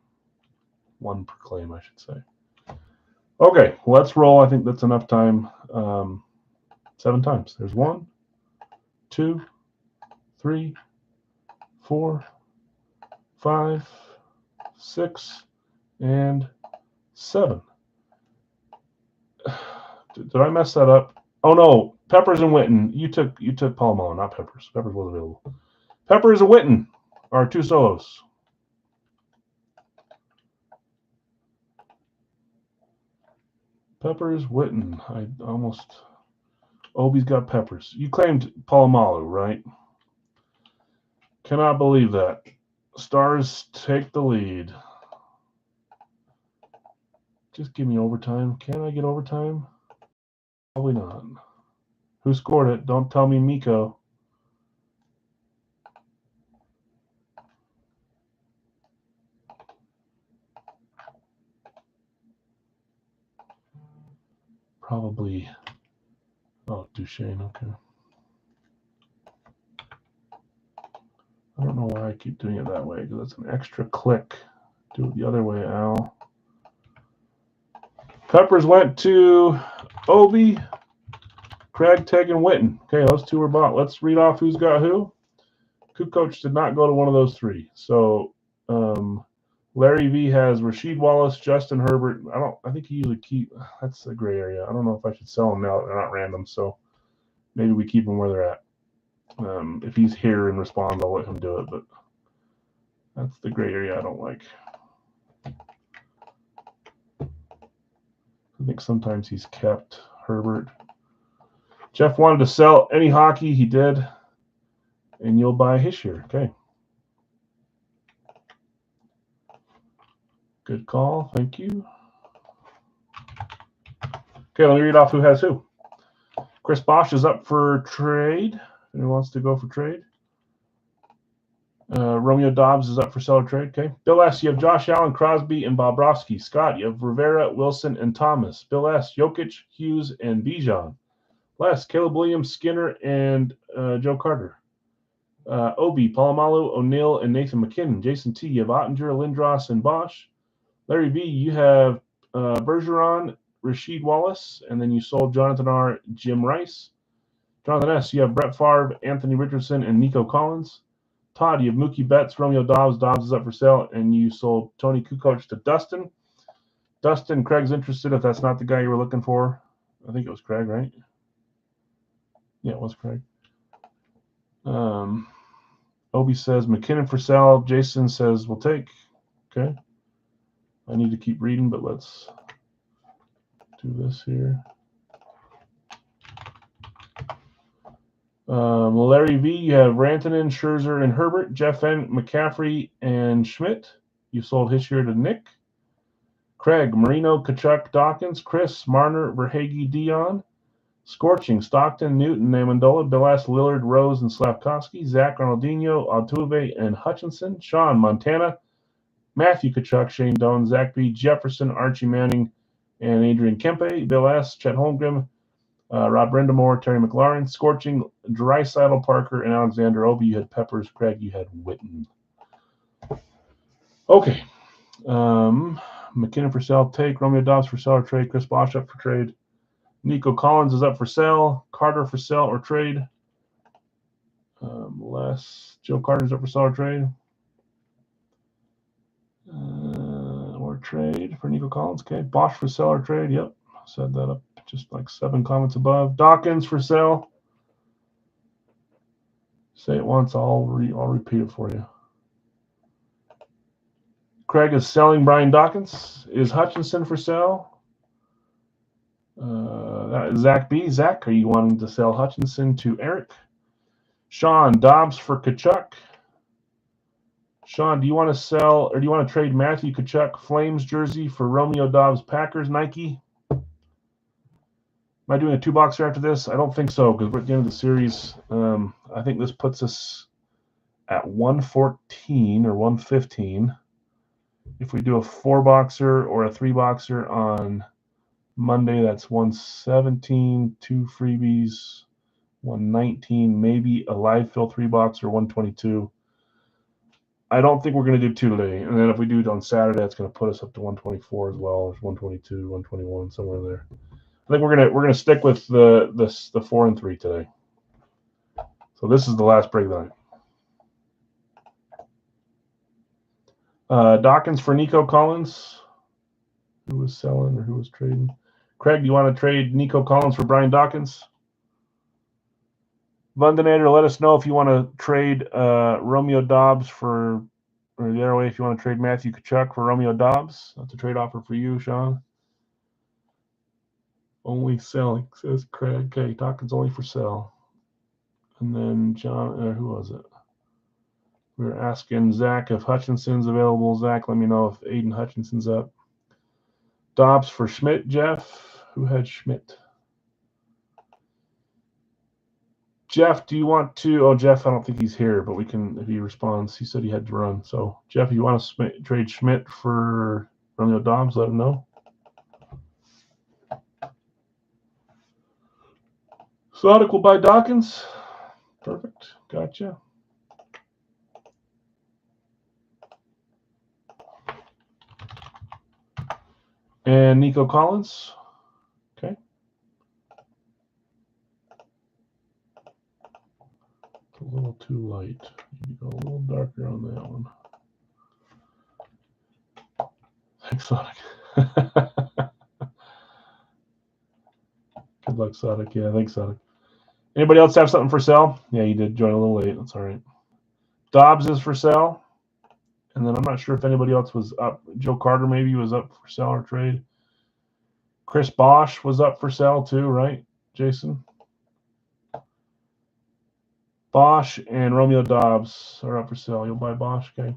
Speaker 1: 1 per claim, I should say. Okay, let's roll. I think that's enough time. 7 times. There's 1, 2, 3, 4, 5, 6, and 7. Did I mess that up? Oh no, Peppers and Witten. You took Palomalo, not Peppers. Peppers was available. Peppers and Witten are 2 solos. Peppers, Witten. I almost. Obi's got Peppers. You claimed Palomalo, right? Cannot believe that. Stars take the lead. Just give me overtime. Can I get overtime? Probably not. Who scored it? Don't tell me Miko. Probably. Oh, Duchesne. Okay. I don't know why I keep doing it that way because it's an extra click. Do it the other way, Al. Peppers went to Obi, Craig, Teg, and Witten. Okay, those 2 were bought. Let's read off who's got who. Coach did not go to one of those 3. So Larry V has Rasheed Wallace, Justin Herbert. I think he usually keep. That's a gray area. I don't know if I should sell them now. They're not random, so maybe we keep them where they're at. If he's here and responds, I'll let him do it. But that's the gray area I don't like. I think sometimes he's kept Herbert. Jeff wanted to sell any hockey. He did. And you'll buy his year. Okay. Good call. Thank you. Okay, let me read off who has who. Chris Bosch is up for trade. Anyone wants to go for trade? Romeo Dobbs is up for seller trade. Okay. Bill S., you have Josh Allen, Crosby, and Bobrovsky. Scott, you have Rivera, Wilson, and Thomas. Bill S., Jokic, Hughes, and Bijan. Les, Caleb Williams, Skinner, and Joe Carter. Obi, Palomalo, O'Neill, and Nathan McKinnon. Jason T., you have Ottinger, Lindros, and Bosch. Larry B., you have Bergeron, Rasheed Wallace, and then you sold Jonathan R., Jim Rice. Jonathan S., you have Brett Favre, Anthony Richardson, and Nico Collins. Todd, you have Mookie Betts, Romeo Dobbs. Dobbs is up for sale, and you sold Tony Kukoc to Dustin. Dustin, Craig's interested if that's not the guy you were looking for. I think it was Craig, right? Yeah, it was Craig. Obi says McKinnon for sale. Jason says we'll take. Okay. I need to keep reading, but let's do this here. Larry V., you have Rantanen, Scherzer, and Herbert. Jeff N., McCaffrey, and Schmidt. You sold his year to Nick. Craig, Marino, Kachuk, Dawkins, Chris, Marner, Verhage, Dion. Scorching, Stockton, Newton, Amendola, Bill S., Lillard, Rose, and Slavkovsky. Zach, Ronaldinho, Altuve, and Hutchinson. Sean, Montana, Matthew Kachuk, Shane Doan, Zach B., Jefferson, Archie Manning, and Adrian Kempe. Bill S., Chet Holmgren, Rob Brendamore, Terry McLaurin. Scorching, Draisaitl, Parker, and Alexander. Obi, you had Peppers. Craig, you had Witten. Okay. McKinnon for sale, take. Romeo Dobbs for sale or trade. Chris Bosch up for trade. Nico Collins is up for sale. Carter for sale or trade. Joe Carter's up for sale or trade. Or trade for Nico Collins. Okay. Bosch for sale or trade. Yep. Set that up just like 7 comments above. Dawkins for sale. Say it once, I'll repeat it for you. Craig is selling Brian Dawkins. Is Hutchinson for sale? Zach B. Zach, are you wanting to sell Hutchinson to Eric? Sean, Dobbs for Kachuk. Sean, do you want to sell or do you want to trade Matthew Kachuk Flames jersey for Romeo Dobbs Packers Nike? Am I doing a 2-boxer after this? I don't think so because we're at the end of the series. I think this puts us at 114 or 115. If we do a 4-boxer or a 3-boxer on Monday, that's 117, 2 freebies, 119, maybe a live fill 3-boxer, 122. I don't think we're going to do 2 today. And then if we do it on Saturday, that's going to put us up to 124 as well. There's 122, 121, somewhere there. I think we're gonna stick with the 4 and 3 today. So this is the last break of the night. Dawkins for Nico Collins. Who was selling or who was trading? Craig, do you want to trade Nico Collins for Brian Dawkins? Vundanator, let us know if you want to trade Romeo Doubs for, or the other way, if you want to trade Matthew Tkachuk for Romeo Doubs. That's a trade offer for you, Sean. Only selling, says Craig. Okay, Dawkins only for sale. And then John, who was it? We were asking Zach if Hutchinson's available. Zach, let me know if Aiden Hutchinson's up. Dobbs for Schmidt, Jeff. Who had Schmidt? Jeff, do you want to? Oh, Jeff, I don't think he's here, but we can, if he responds, he said he had to run. So, Jeff, if you want to trade Schmidt for Romeo Dobbs, let him know. Sonic will buy Dawkins. Perfect. Gotcha. And Nico Collins. Okay. It's a little too light. You go a little darker on that one. Thanks, Sonic. Good luck, Sonic. Yeah, thanks, Sonic. Anybody else have something for sale? Yeah, you did join a little late. That's all right. Dobbs is for sale. And then I'm not sure if anybody else was up. Joe Carter maybe was up for sale or trade. Chris Bosch was up for sale too, right, Jason? Bosch and Romeo Dobbs are up for sale. You'll buy Bosch, okay?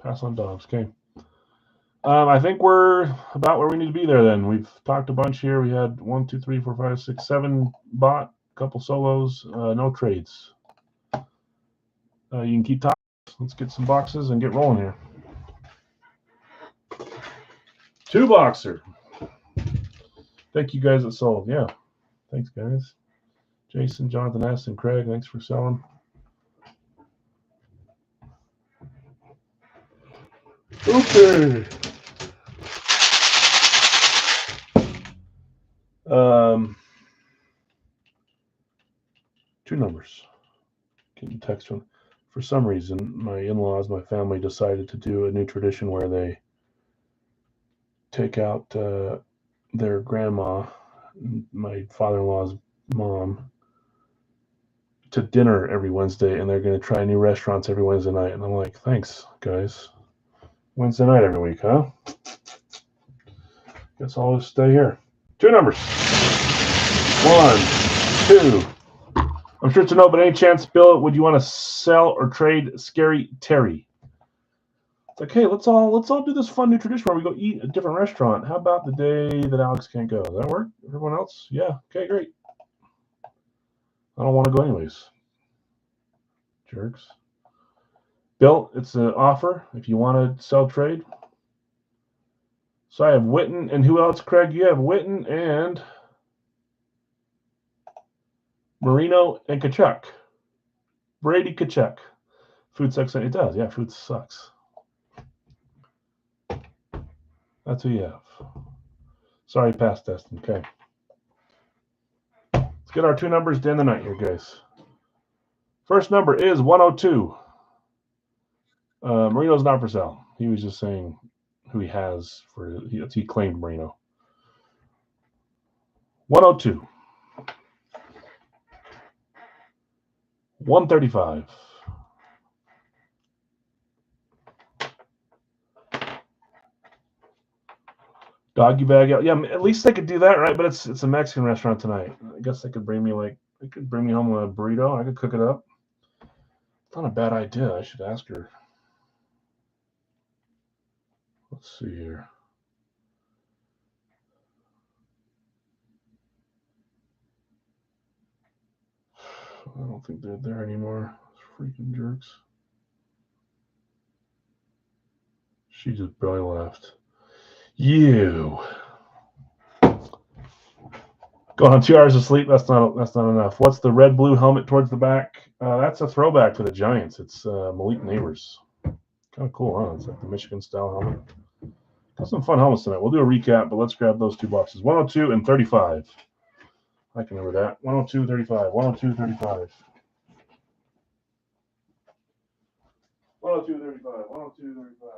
Speaker 1: Pass on Dobbs, okay. I think we're about where we need to be there then. We've talked a bunch here. We had 1, 2, 3, 4, 5, 6, 7 bought, a couple solos, no trades. You can keep talking. Let's get some boxes and get rolling here. 2-boxer. Thank you guys that sold. Yeah. Thanks, guys. Jason, Jonathan S., and Craig, thanks for selling. Okay. 2 numbers. Getting text from. For some reason, my in-laws, my family decided to do a new tradition where they take out their grandma, my father-in-law's mom, to dinner every Wednesday, and they're going to try new restaurants every Wednesday night. And I'm like, thanks, guys. Wednesday night every week, huh? Guess I'll just stay here. 2 numbers. 1, 2. I'm sure it's a no, but any chance, Bill, would you want to sell or trade Scary Terry? It's like, hey, let's all do this fun new tradition where we go eat a different restaurant. How about the day that Alex can't go? Does that work? Everyone else? Yeah. Okay, great. I don't want to go anyways. Jerks. Bill, it's an offer if you want to sell trade. So I have Witten and who else, Craig? You have Witten and Marino and Tkachuk. Brady Tkachuk. Food sucks. It does. Yeah, food sucks. That's who you have. Sorry, pass testing. Okay. Let's get our 2 numbers to end the night here, guys. First number is 102. Marino's not for sale. He was just saying who he has for. He claimed Marino. 102. 135. Doggy bag out. Yeah, at least they could do that, right? But it's a Mexican restaurant tonight. I guess they could bring me home a burrito. I could cook it up. It's not a bad idea. I should ask her. Let's see here. I don't think they're there anymore. Freaking jerks. She just barely left. You. Going on 2 hours of sleep. That's not enough. What's the red blue helmet towards the back? That's a throwback to the Giants. It's Malik Neighbors. Kind of cool, huh? It's like the Michigan style helmet. Got some fun helmets tonight. We'll do a recap, but let's grab those 2 boxes. 102 and 35. I can remember that. 102, 35. 102, 35. 102, 35. 102, 35.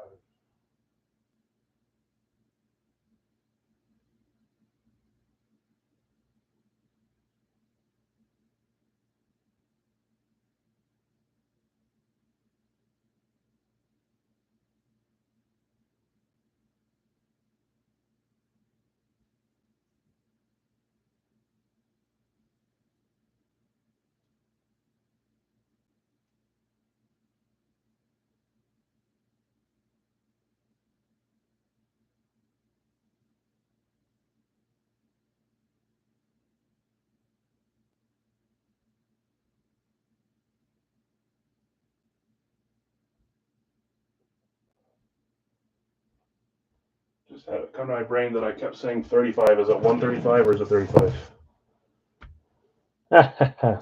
Speaker 1: just had it come to my brain that I kept saying 35. Is it 135 or is it 35?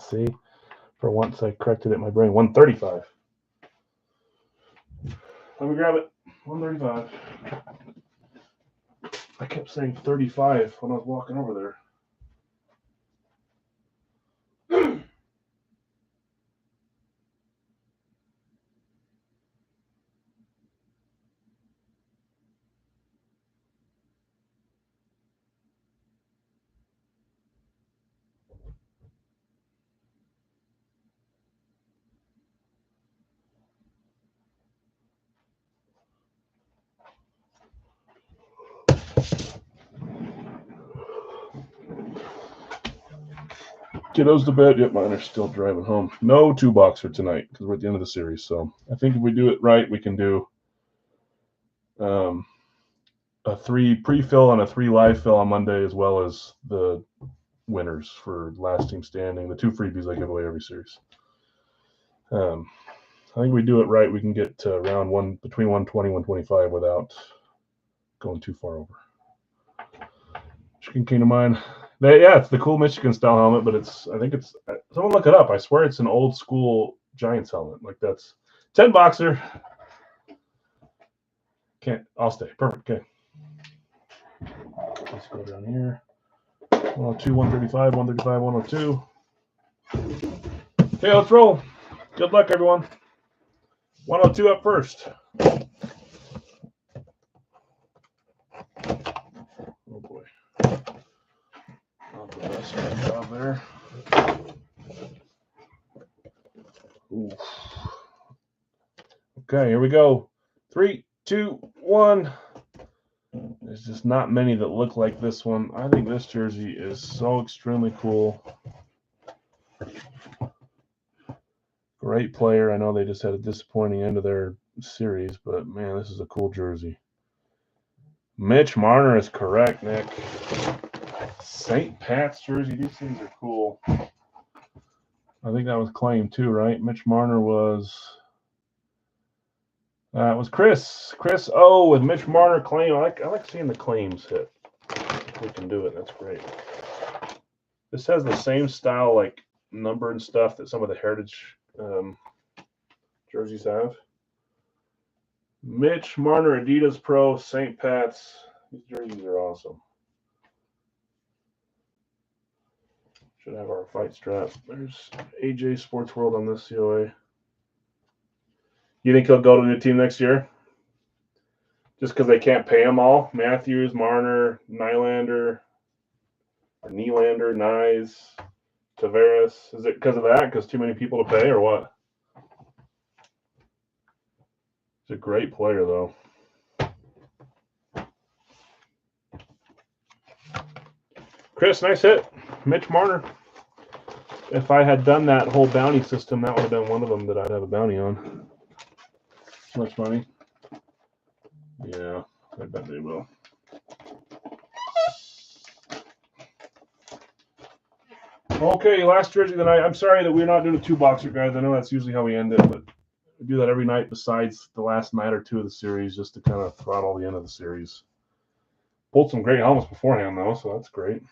Speaker 1: See, for once I corrected it in my brain. 135. Let me grab it. 135. I kept saying 35 when I was walking over there. Kiddos to bed. Yep, mine are still driving home. No 2-boxer tonight because we're at the end of the series. So I think if we do it right, we can do a 3 pre-fill and a 3 live fill on Monday, as well as the winners for last team standing, the 2 freebies I give away every series. I think if we do it right, we can get to round one between 120 and 125 without going too far over. Michigan came to mind. Yeah, it's the cool Michigan style helmet, but I think it's, someone look it up. I swear it's an old school Giants helmet. Like that's 10-boxer. I'll stay. Perfect. Okay. Let's go down here. 102, 135, 135, 102. Okay, let's roll. Good luck, everyone. 102 up first. Oh boy. Not the best job there. Ooh. Okay, here we go. 3, 2, 1. There's just not many that look like this one. I think this jersey is so extremely cool. Great player. I know they just had a disappointing end of their series, but man, this is a cool jersey. Mitch Marner is correct, Nick. St. Pat's jersey. These things are cool. I think that was claimed too, right? Mitch Marner was... it was Chris O with Mitch Marner claim. I like seeing the claims hit. If we can do it, that's great. This has the same style, like number and stuff that some of the Heritage jerseys have. Mitch Marner, Adidas Pro, St. Pat's. These jerseys are awesome. Should have our fight strap. There's AJ Sports World on this COA. You think he'll go to a new team next year? Just because they can't pay him all? Matthews, Marner, Nylander, Nyes, Tavares. Is it because of that? Because too many people to pay, or what? He's a great player, though. Chris, nice hit. Mitch Marner. If I had done that whole bounty system, that would have been one of them that I'd have a bounty on. Much money? Yeah, I bet they will. Okay, last jersey of the night. I'm sorry that we're not doing a 2-boxer, guys. I know that's usually how we end it, but we do that every night besides the last night or two of the series, just to kind of throttle the end of the series. Pulled some great helmets beforehand, though, so that's great.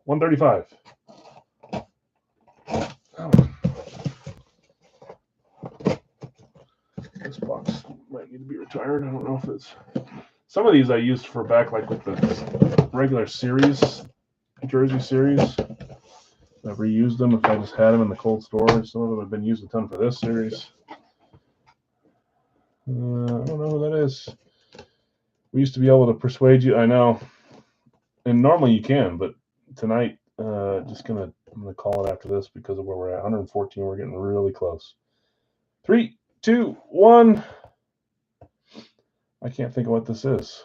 Speaker 1: 135. Oh. This box might need to be retired. I don't know if it's... Some of these I used for back, like with the regular series, jersey series. I've reused them if I just had them in the cold storage. Some of them have been used a ton for this series. I don't know who that is. We used to be able to persuade you. I know. And normally you can, but tonight, I'm gonna call it after this because of where we're at. 114. We're getting really close. 3, 2, 1. I can't think of what this is.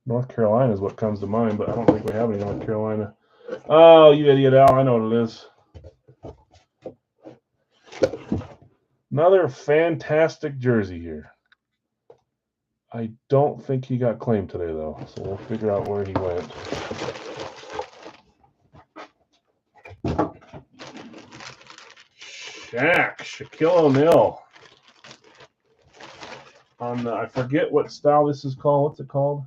Speaker 1: North Carolina is what comes to mind, but I don't think we have any North Carolina. Oh, you idiot, Al. I know what it is. Another fantastic jersey here. I don't think he got claimed today, though, so we'll figure out where he went. Shaquille O'Neal. on I forget what style this is called. What's it called?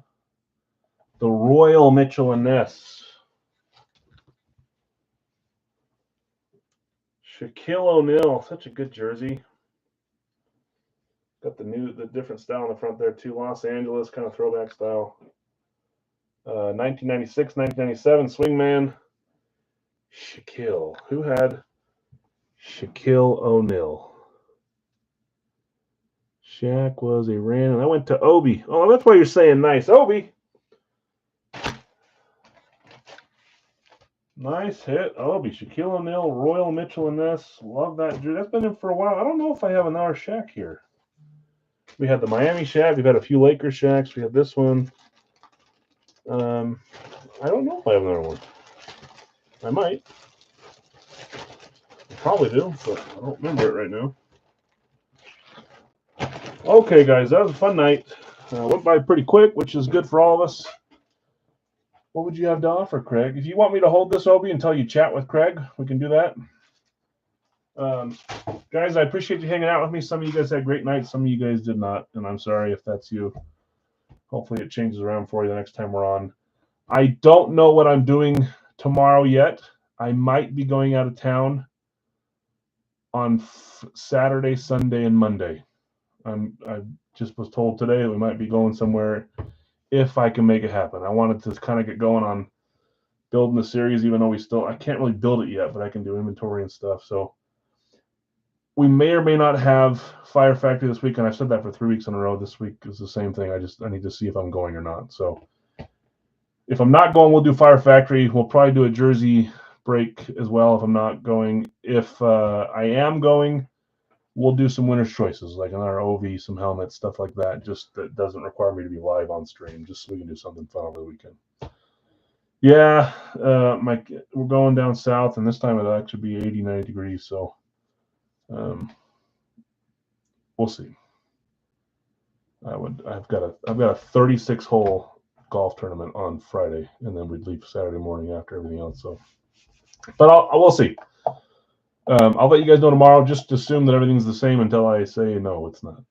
Speaker 1: The Royal Mitchell and Ness. Shaquille O'Neal, such a good jersey. Got the different style in the front there too. Los Angeles kind of throwback style. 1996, 1997 Swingman. Shaquille. Who had Shaquille O'Neal? Shaq was a random. I went to Obi. Oh, that's why you're saying nice. Obi. Nice hit. Obi. Shaquille O'Neal, Royal Mitchell and Ness. Love that jersey. That's been in for a while. I don't know if I have another Shaq here. We had the Miami Shaq. We've had a few Lakers Shaqs. We had this one. I don't know if I have another one. I might. I probably do, but I don't remember it right now. Okay, guys, that was a fun night. Went by pretty quick, which is good for all of us. What would you have to offer, Craig? If you want me to hold this, Obi, until you chat with Craig, we can do that. Guys, I appreciate you hanging out with me. Some of you guys had great nights. Some of you guys did not, and I'm sorry if that's you. Hopefully it changes around for you the next time we're on. I don't know what I'm doing tomorrow yet. I might be going out of town on Saturday, Sunday, and Monday. I just was told today that we might be going somewhere if I can make it happen. I wanted to kind of get going on building the series, even though I can't really build it yet, but I can do inventory and stuff. So we may or may not have Fire Factory this week, and I've said that for 3 weeks in a row. This week is the same thing. I need to see if I'm going or not. So if I'm not going, we'll do Fire Factory. We'll probably do a jersey break as well if I'm not going. If I am going, we'll do some winner's choices, like another OV, some helmets, stuff like that. Just that doesn't require me to be live on stream, just so we can do something fun over the weekend. Yeah, we're going down south, and this time it'll actually be 80, 90 degrees. So we'll see. I've got a 36 hole golf tournament on Friday, and then we'd leave Saturday morning after everything else. So, but we'll see. I'll let you guys know tomorrow. Just assume that everything's the same until I say no, it's not.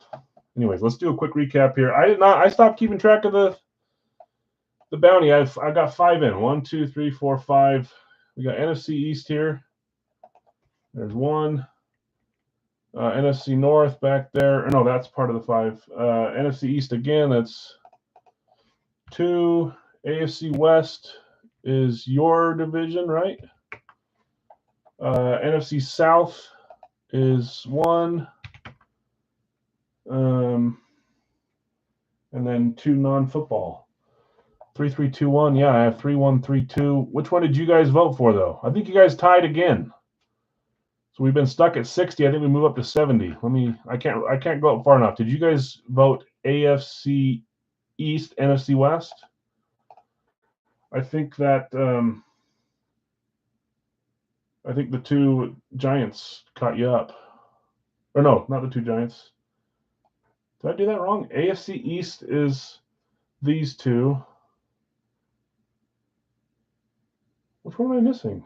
Speaker 1: Anyways, let's do a quick recap here. I stopped keeping track of the bounty. I got 5 in. 1, 2, 3, 4, 5. We got NFC East here. There's 1. NFC North back there. No, that's part of the 5. NFC East again. That's 2. AFC West is your division, right? NFC South is 1. And then 2 non-football. 3, 3, 2, 1. Yeah, I have 3, 1, 3, 2. Which one did you guys vote for, though? I think you guys tied again. So we've been stuck at 60. I think we move up to 70. I can't go up far enough. Did you guys vote AFC East, NFC West? I think that I think the 2 Giants caught you up. Or no, not the 2 Giants. Did I do that wrong? AFC East is these 2. Which one am I missing?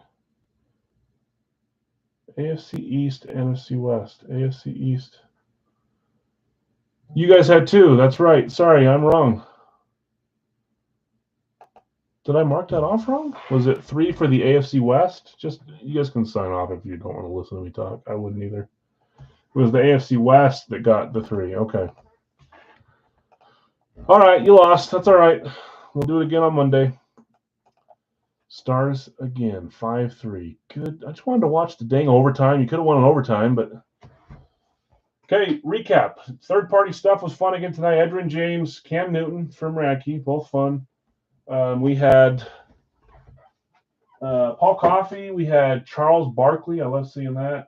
Speaker 1: AFC East, NFC West. AFC East. You guys had 2. That's right. Sorry, I'm wrong. Did I mark that off wrong? Was it 3 for the AFC West? Just you guys can sign off if you don't want to listen to me talk. I wouldn't either. It was the AFC West that got the 3. Okay. All right, you lost. That's all right. We'll do it again on Monday. Stars again, 5-3. Good. I just wanted to watch the dang overtime. You could have won an overtime, but okay. Recap. Third-party stuff was fun again tonight. Edgerrin James, Cam Newton from Radke, both fun. We had Paul Coffey. We had Charles Barkley. I love seeing that.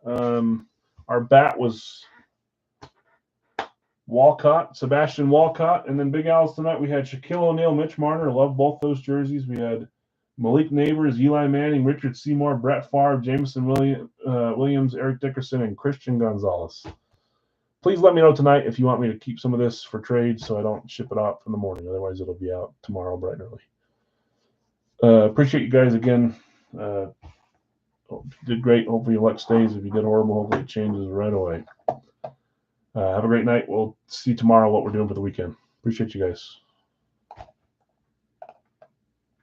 Speaker 1: Our bat was Sebastian Walcott. And then Big Al's tonight, we had Shaquille O'Neal, Mitch Marner. I love both those jerseys. We had Malik Neighbors, Eli Manning, Richard Seymour, Brett Favre, Jameson Williams, Eric Dickerson, and Christian Gonzalez. Please let me know tonight if you want me to keep some of this for trade so I don't ship it out in the morning. Otherwise, it'll be out tomorrow bright and early. Appreciate you guys again. Did great. Hopefully your luck stays. If you did horrible, hopefully it changes right away. Have a great night. We'll see tomorrow what we're doing for the weekend. Appreciate you guys.